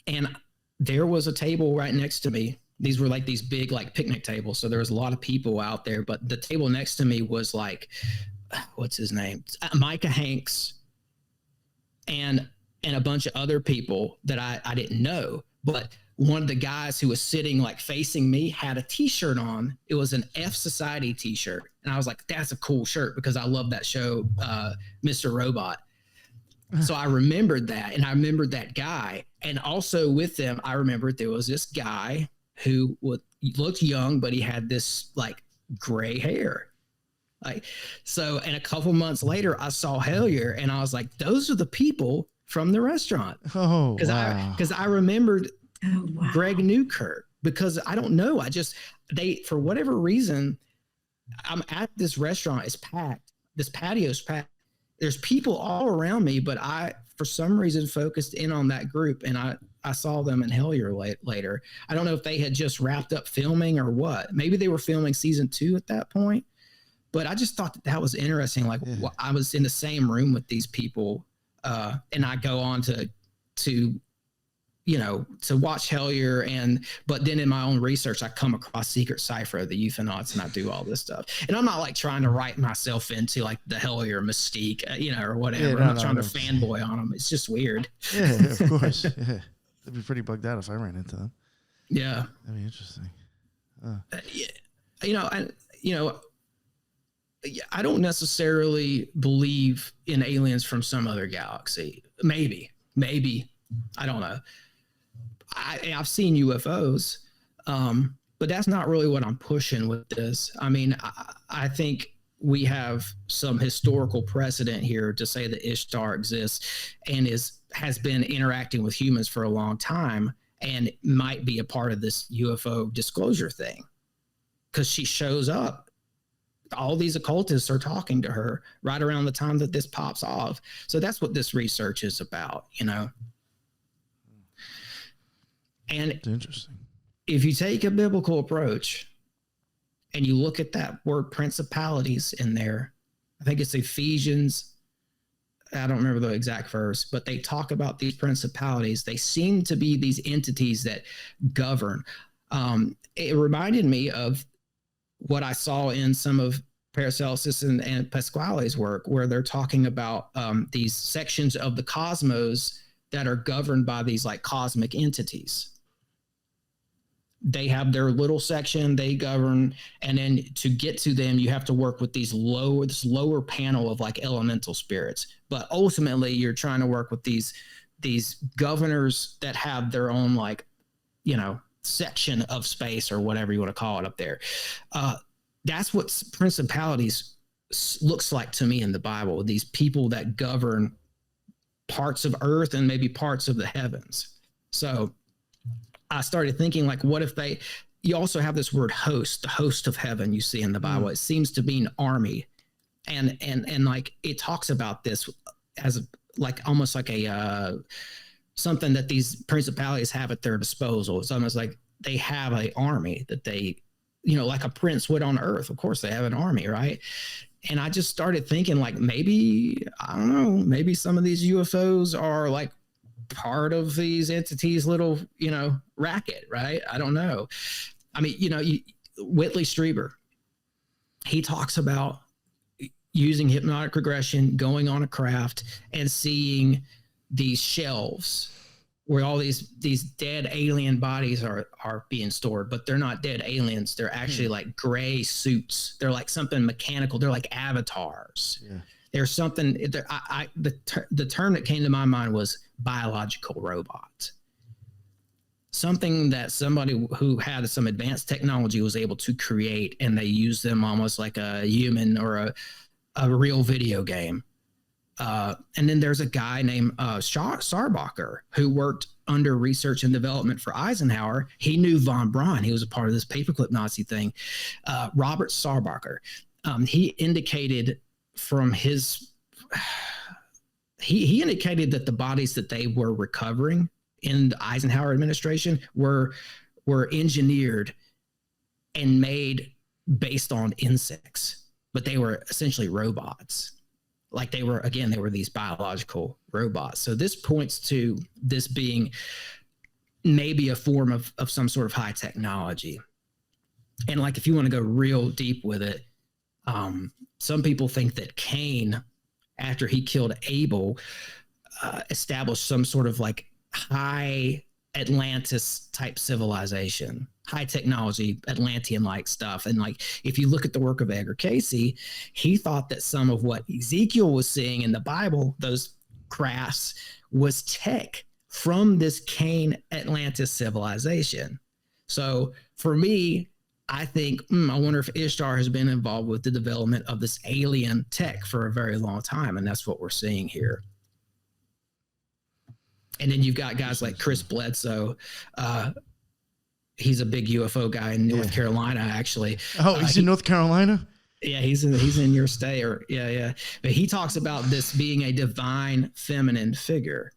and there was a table right next to me. These were like these big like picnic tables. So there was a lot of people out there, but the table next to me was like, what's his name? Micah Hanks and a bunch of other people that I didn't know. But one of the guys who was sitting like facing me had a t-shirt on. It was an F Society t-shirt. And I was like, that's a cool shirt, because I love that show, Mr. Robot. So I remembered that, and I remembered that guy. And also with them, I remembered there was this guy who looked young, but he had this like gray hair. Like, so, and a couple months later, I saw Hellier, and I was like, those are the people from the restaurant. Oh, because I remembered Greg Newkirk, because I don't know. For whatever reason, I'm at this restaurant. It's packed. This patio's packed. There's people all around me, but I, for some reason, focused in on that group, and I saw them in Hellier later. I don't know if they had just wrapped up filming or what. Maybe they were filming season 2 at that point, but I just thought that was interesting. Like, I was in the same room with these people, and I go on to watch Hellier, but then in my own research, I come across Secret Cipher of the UFOnauts, and I do all this stuff. And I'm not like trying to write myself into like the Hellier mystique, or whatever. I'm not trying to fanboy on them. It's just weird. Yeah, of course. Yeah. I'd be pretty bugged out if I ran into them. Yeah. That'd be interesting. I don't necessarily believe in aliens from some other galaxy. Maybe. I don't know. I've seen UFOs, but that's not really what I'm pushing with this. I mean, I think we have some historical precedent here to say that Ishtar exists and has been interacting with humans for a long time, and might be a part of this UFO disclosure thing, because she shows up all these occultists are talking to her right around the time that this pops off. So that's what this research is about, you know. And It's interesting. if you take a biblical approach and you look at that word principalities in there, I think it's Ephesians, I don't remember the exact verse, but they talk about these principalities. They seem to be these entities that govern. It reminded me of what I saw in some of Paracelsus and Pasquale's work, where they're talking about these sections of the cosmos that are governed by these like cosmic entities. They have their little section, they govern, and then to get to them, you have to work with this lower panel of like elemental spirits. But ultimately, you're trying to work with these governors that have their own like, you know, section of space or whatever you want to call it up there. That's what principalities looks like to me in the Bible. These people that govern parts of earth and maybe parts of the heavens. So I started thinking, like, what if you also have this word host, the host of heaven you see in the Bible. It seems to be an army. And like, it talks about this as like, almost like a, something that these principalities have at their disposal. It's almost like they have an army that they, you know, like a prince would on earth. Of course they have an army, right? And I just started thinking, like, maybe, I don't know, maybe some of these UFOs are like part of these entities' little, you know, racket, right? I don't know. I mean, you know, Whitley Strieber, he talks about using hypnotic regression, going on a craft and seeing these shelves where all these dead alien bodies are being stored, but they're not dead aliens. They're actually like gray suits. They're like something mechanical. They're like avatars. Yeah. There's something. The term that came to my mind was biological robot. Something that somebody who had some advanced technology was able to create, and they use them almost like a human or a real video game. And then there's a guy named Sarbacher who worked under research and development for Eisenhower. He knew von Braun. He was a part of this paperclip Nazi thing. Robert Sarbacher. He indicated from his... He indicated that the bodies that they were recovering in the Eisenhower administration were engineered and made based on insects, but they were essentially robots. Like they were these biological robots. So this points to this being maybe a form of some sort of high technology. And like, if you want to go real deep with it, some people think that Cain, after he killed Abel, established some sort of like high Atlantis type civilization, high technology, Atlantean-like stuff. And like, if you look at the work of Edgar Cayce, he thought that some of what Ezekiel was seeing in the Bible, those crafts, was tech from this Cain Atlantis civilization. So for me, I think, I wonder if Ishtar has been involved with the development of this alien tech for a very long time. And that's what we're seeing here. And then you've got guys like Chris Bledsoe. He's a big UFO guy in North Carolina, actually. Oh, he's in North Carolina? Yeah, he's in your state. But he talks about this being a divine feminine figure.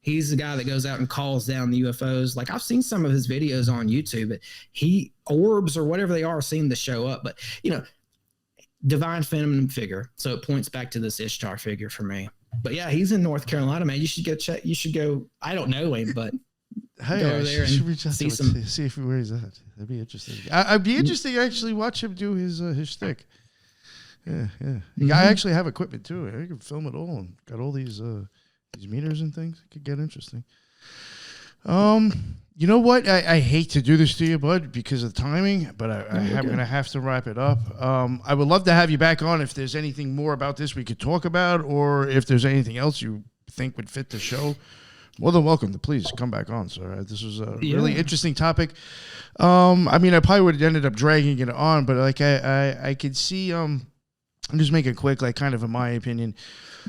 He's the guy that goes out and calls down the UFOs. Like, I've seen some of his videos on YouTube, but orbs or whatever they are seem to show up. But, you know, divine feminine figure. So it points back to this Ishtar figure for me. But yeah, he's in North Carolina, man. You should go check. You should go. I don't know him, but hey, go over there and reach out see see if where he's at. That'd be interesting. I'd be interested to actually watch him do his shtick. Yeah. Mm-hmm. I actually have equipment too. I can film it all and got all these meters and things. It could get interesting. You know what? I hate to do this to you, bud, because of the timing, but I'm going to have to wrap it up. I would love to have you back on if there's anything more about this we could talk about, or if there's anything else you think would fit the show. More than welcome to please come back on, sir. This was a really interesting topic. I mean, I probably would have ended up dragging it on, but like I could see. I'm just making it quick, like kind of in my opinion.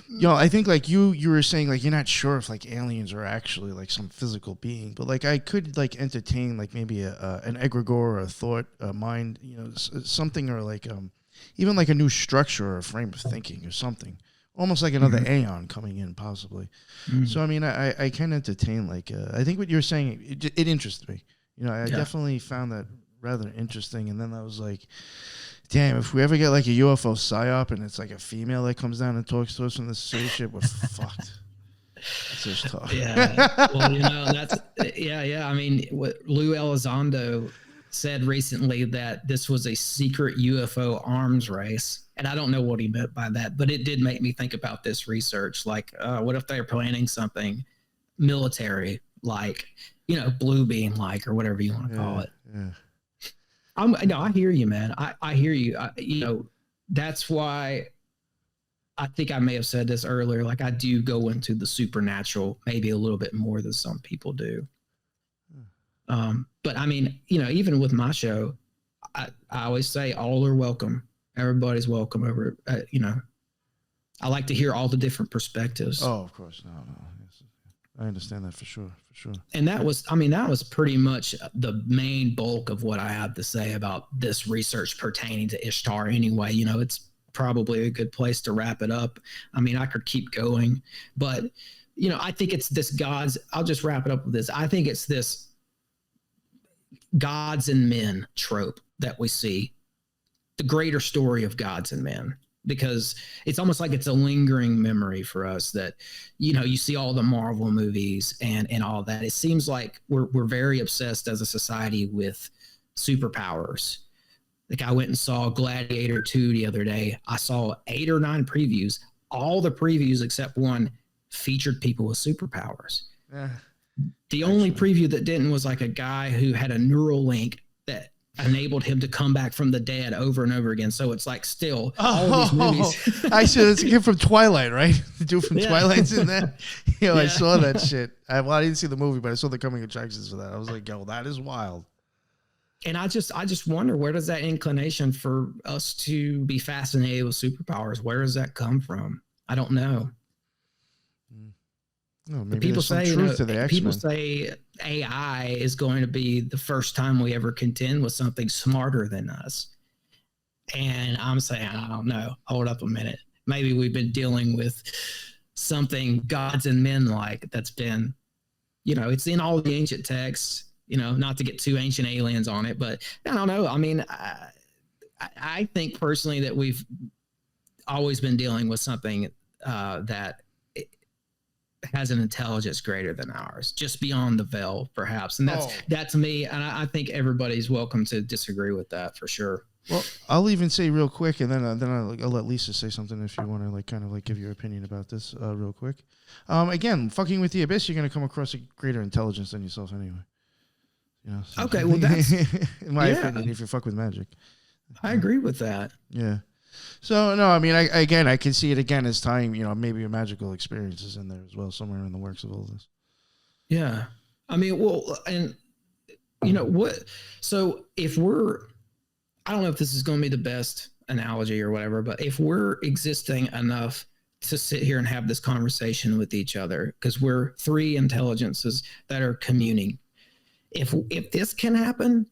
You know, I think like you were saying, like, you're not sure if like aliens are actually like some physical being, but like I could like entertain like maybe an egregore or a thought, a mind, you know, something, or like even like a new structure or a frame of thinking or something. Almost like another aeon coming in, possibly. So, I mean, I kind of entertain, like, I think what you're saying, it interested me. You know, I definitely found that rather interesting. And then I was like, damn, if we ever get like a UFO psyop and it's like a female that comes down and talks to us from the spaceship, we're fucked. Let's just talk. Yeah. Well, you know, that's, yeah. I mean, what Lou Elizondo said recently that this was a secret UFO arms race. And I don't know what he meant by that, but it did make me think about this research. Like, what if they're planning something military, like, you know, blue beam, like, or whatever you want to call it. Yeah. No, I hear you, man. I hear you. You know, that's why I think I may have said this earlier. Like, I do go into the supernatural maybe a little bit more than some people do. But I mean, you know, even with my show, I always say all are welcome. Everybody's welcome over. You know, I like to hear all the different perspectives. Oh, of course, no. Yes. I understand that for sure. And that was pretty much the main bulk of what I had to say about this research pertaining to Ishtar. Anyway, you know, it's probably a good place to wrap it up. I mean, I could keep going, but you know, I think it's this I'll just wrap it up with this. I think it's this gods and men trope that we see. The greater story of gods and men, because it's almost like it's a lingering memory for us that, you know, you see all the Marvel movies and all that. It seems like we're very obsessed as a society with superpowers. Like, I went and saw Gladiator 2 the other day. I saw 8 or 9 previews. All the previews except one featured people with superpowers. The only preview that didn't was like a guy who had a neural link that enabled him to come back from the dead over and over again. So it's like still all these movies. I said it's a kid from Twilight, right? The dude from Twilight's in that. You know, I saw that shit. I didn't see the movie, but I saw the coming attractions for that. I was like, yo, that is wild. And I just wonder, where does that inclination for us to be fascinated with superpowers, where does that come from? I don't know. No, maybe people say, truth to the X-Men. People say AI is going to be the first time we ever contend with something smarter than us. And I'm saying, I don't know. Hold up a minute. Maybe we've been dealing with something gods and men like that's been, you know, it's in all the ancient texts, you know, not to get too ancient aliens on it, but I don't know. I mean, I think personally that we've always been dealing with something that has an intelligence greater than ours, just beyond the veil, perhaps. And that's me. And I think everybody's welcome to disagree with that for sure. Well, I'll even say real quick, and then I'll let Lisa say something if you want to like kind of like give your opinion about this real quick. Again, fucking with the abyss, you're going to come across a greater intelligence than yourself anyway. You know, so. Okay, well that's in my opinion. If you fuck with magic, I agree with that. Yeah. So, no, I mean, I can see it again as tying, you know, maybe a magical experiences in there as well, somewhere in the works of all this. Yeah. I mean, well, and, you know, so if I don't know if this is going to be the best analogy or whatever, but if we're existing enough to sit here and have this conversation with each other, because we're 3 intelligences that are communing, if this can happen,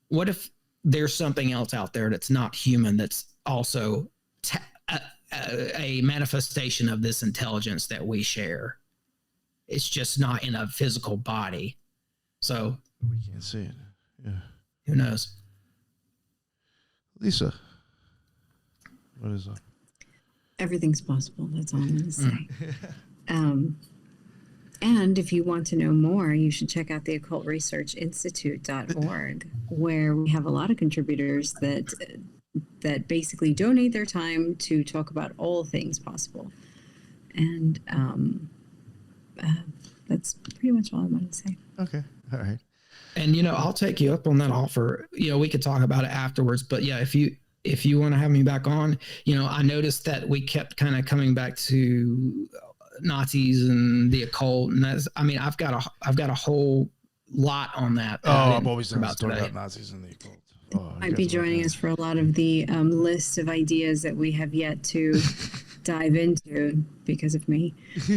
what if there's something else out there that's not human that's also a manifestation of this intelligence that we share? It's just not in a physical body. So we can't see it. Yeah. Who knows? Lisa, what is up? Everything's possible. That's all I'm going to say. And if you want to know more, you should check out the occultresearchinstitute.org, where we have a lot of contributors that basically donate their time to talk about all things possible. And that's pretty much all I want to say. Okay. All right. And, you know, I'll take you up on that offer. You know, we could talk about it afterwards. But, yeah, if you want to have me back on, you know, I noticed that we kept kind of coming back to Nazis and the occult. And that's, I mean, I've got a whole lot on that. I'm always about to talk about Nazis and the occult. Might be joining us for a lot of the list of ideas that we have yet to dive into because of me.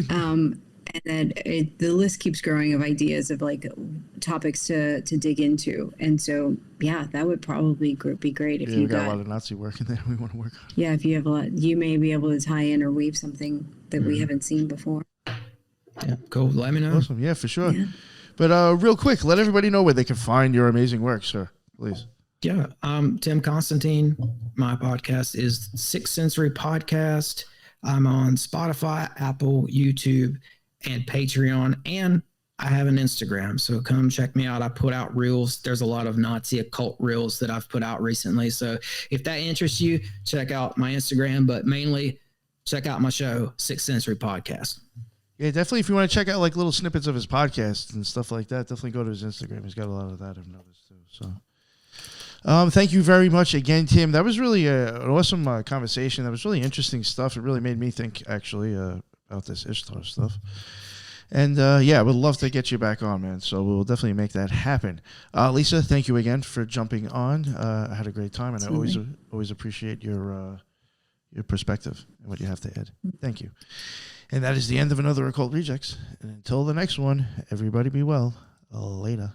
And And then the list keeps growing of ideas of like topics to dig into. And so, yeah, that would probably be great if Yeah, you we got a got, lot of Nazi work in there we want to work on. yeah, if you have a lot, you may be able to tie in or weave something that we haven't seen before. Yeah, cool. Let me know. Awesome. Yeah, for sure. Yeah. But real quick, let everybody know where they can find your amazing work, sir. Please. Yeah, Tim Constantine. My podcast is Sixth Sensory Podcast. I'm on Spotify, Apple, YouTube, and Patreon, and I have an Instagram. So come check me out. I put out reels. There's a lot of Nazi occult reels that I've put out recently. So if that interests you, check out my Instagram, but mainly check out my show, Sixth Sensory Podcast. Yeah, definitely. If you want to check out like little snippets of his podcast and stuff like that, definitely go to his Instagram. He's got a lot of that, I've noticed too. So, thank you very much again, Tim. That was really an awesome conversation. That was really interesting stuff. It really made me think actually about this Ishtar stuff. And yeah, I would love to get you back on, man. So we'll definitely make that happen. Lisa, thank you again for jumping on. I had a great time, and Absolutely. I always appreciate your perspective and what you have to add. Thank you. And that is the end of another Occult Rejects. And until the next one, everybody be well. Later.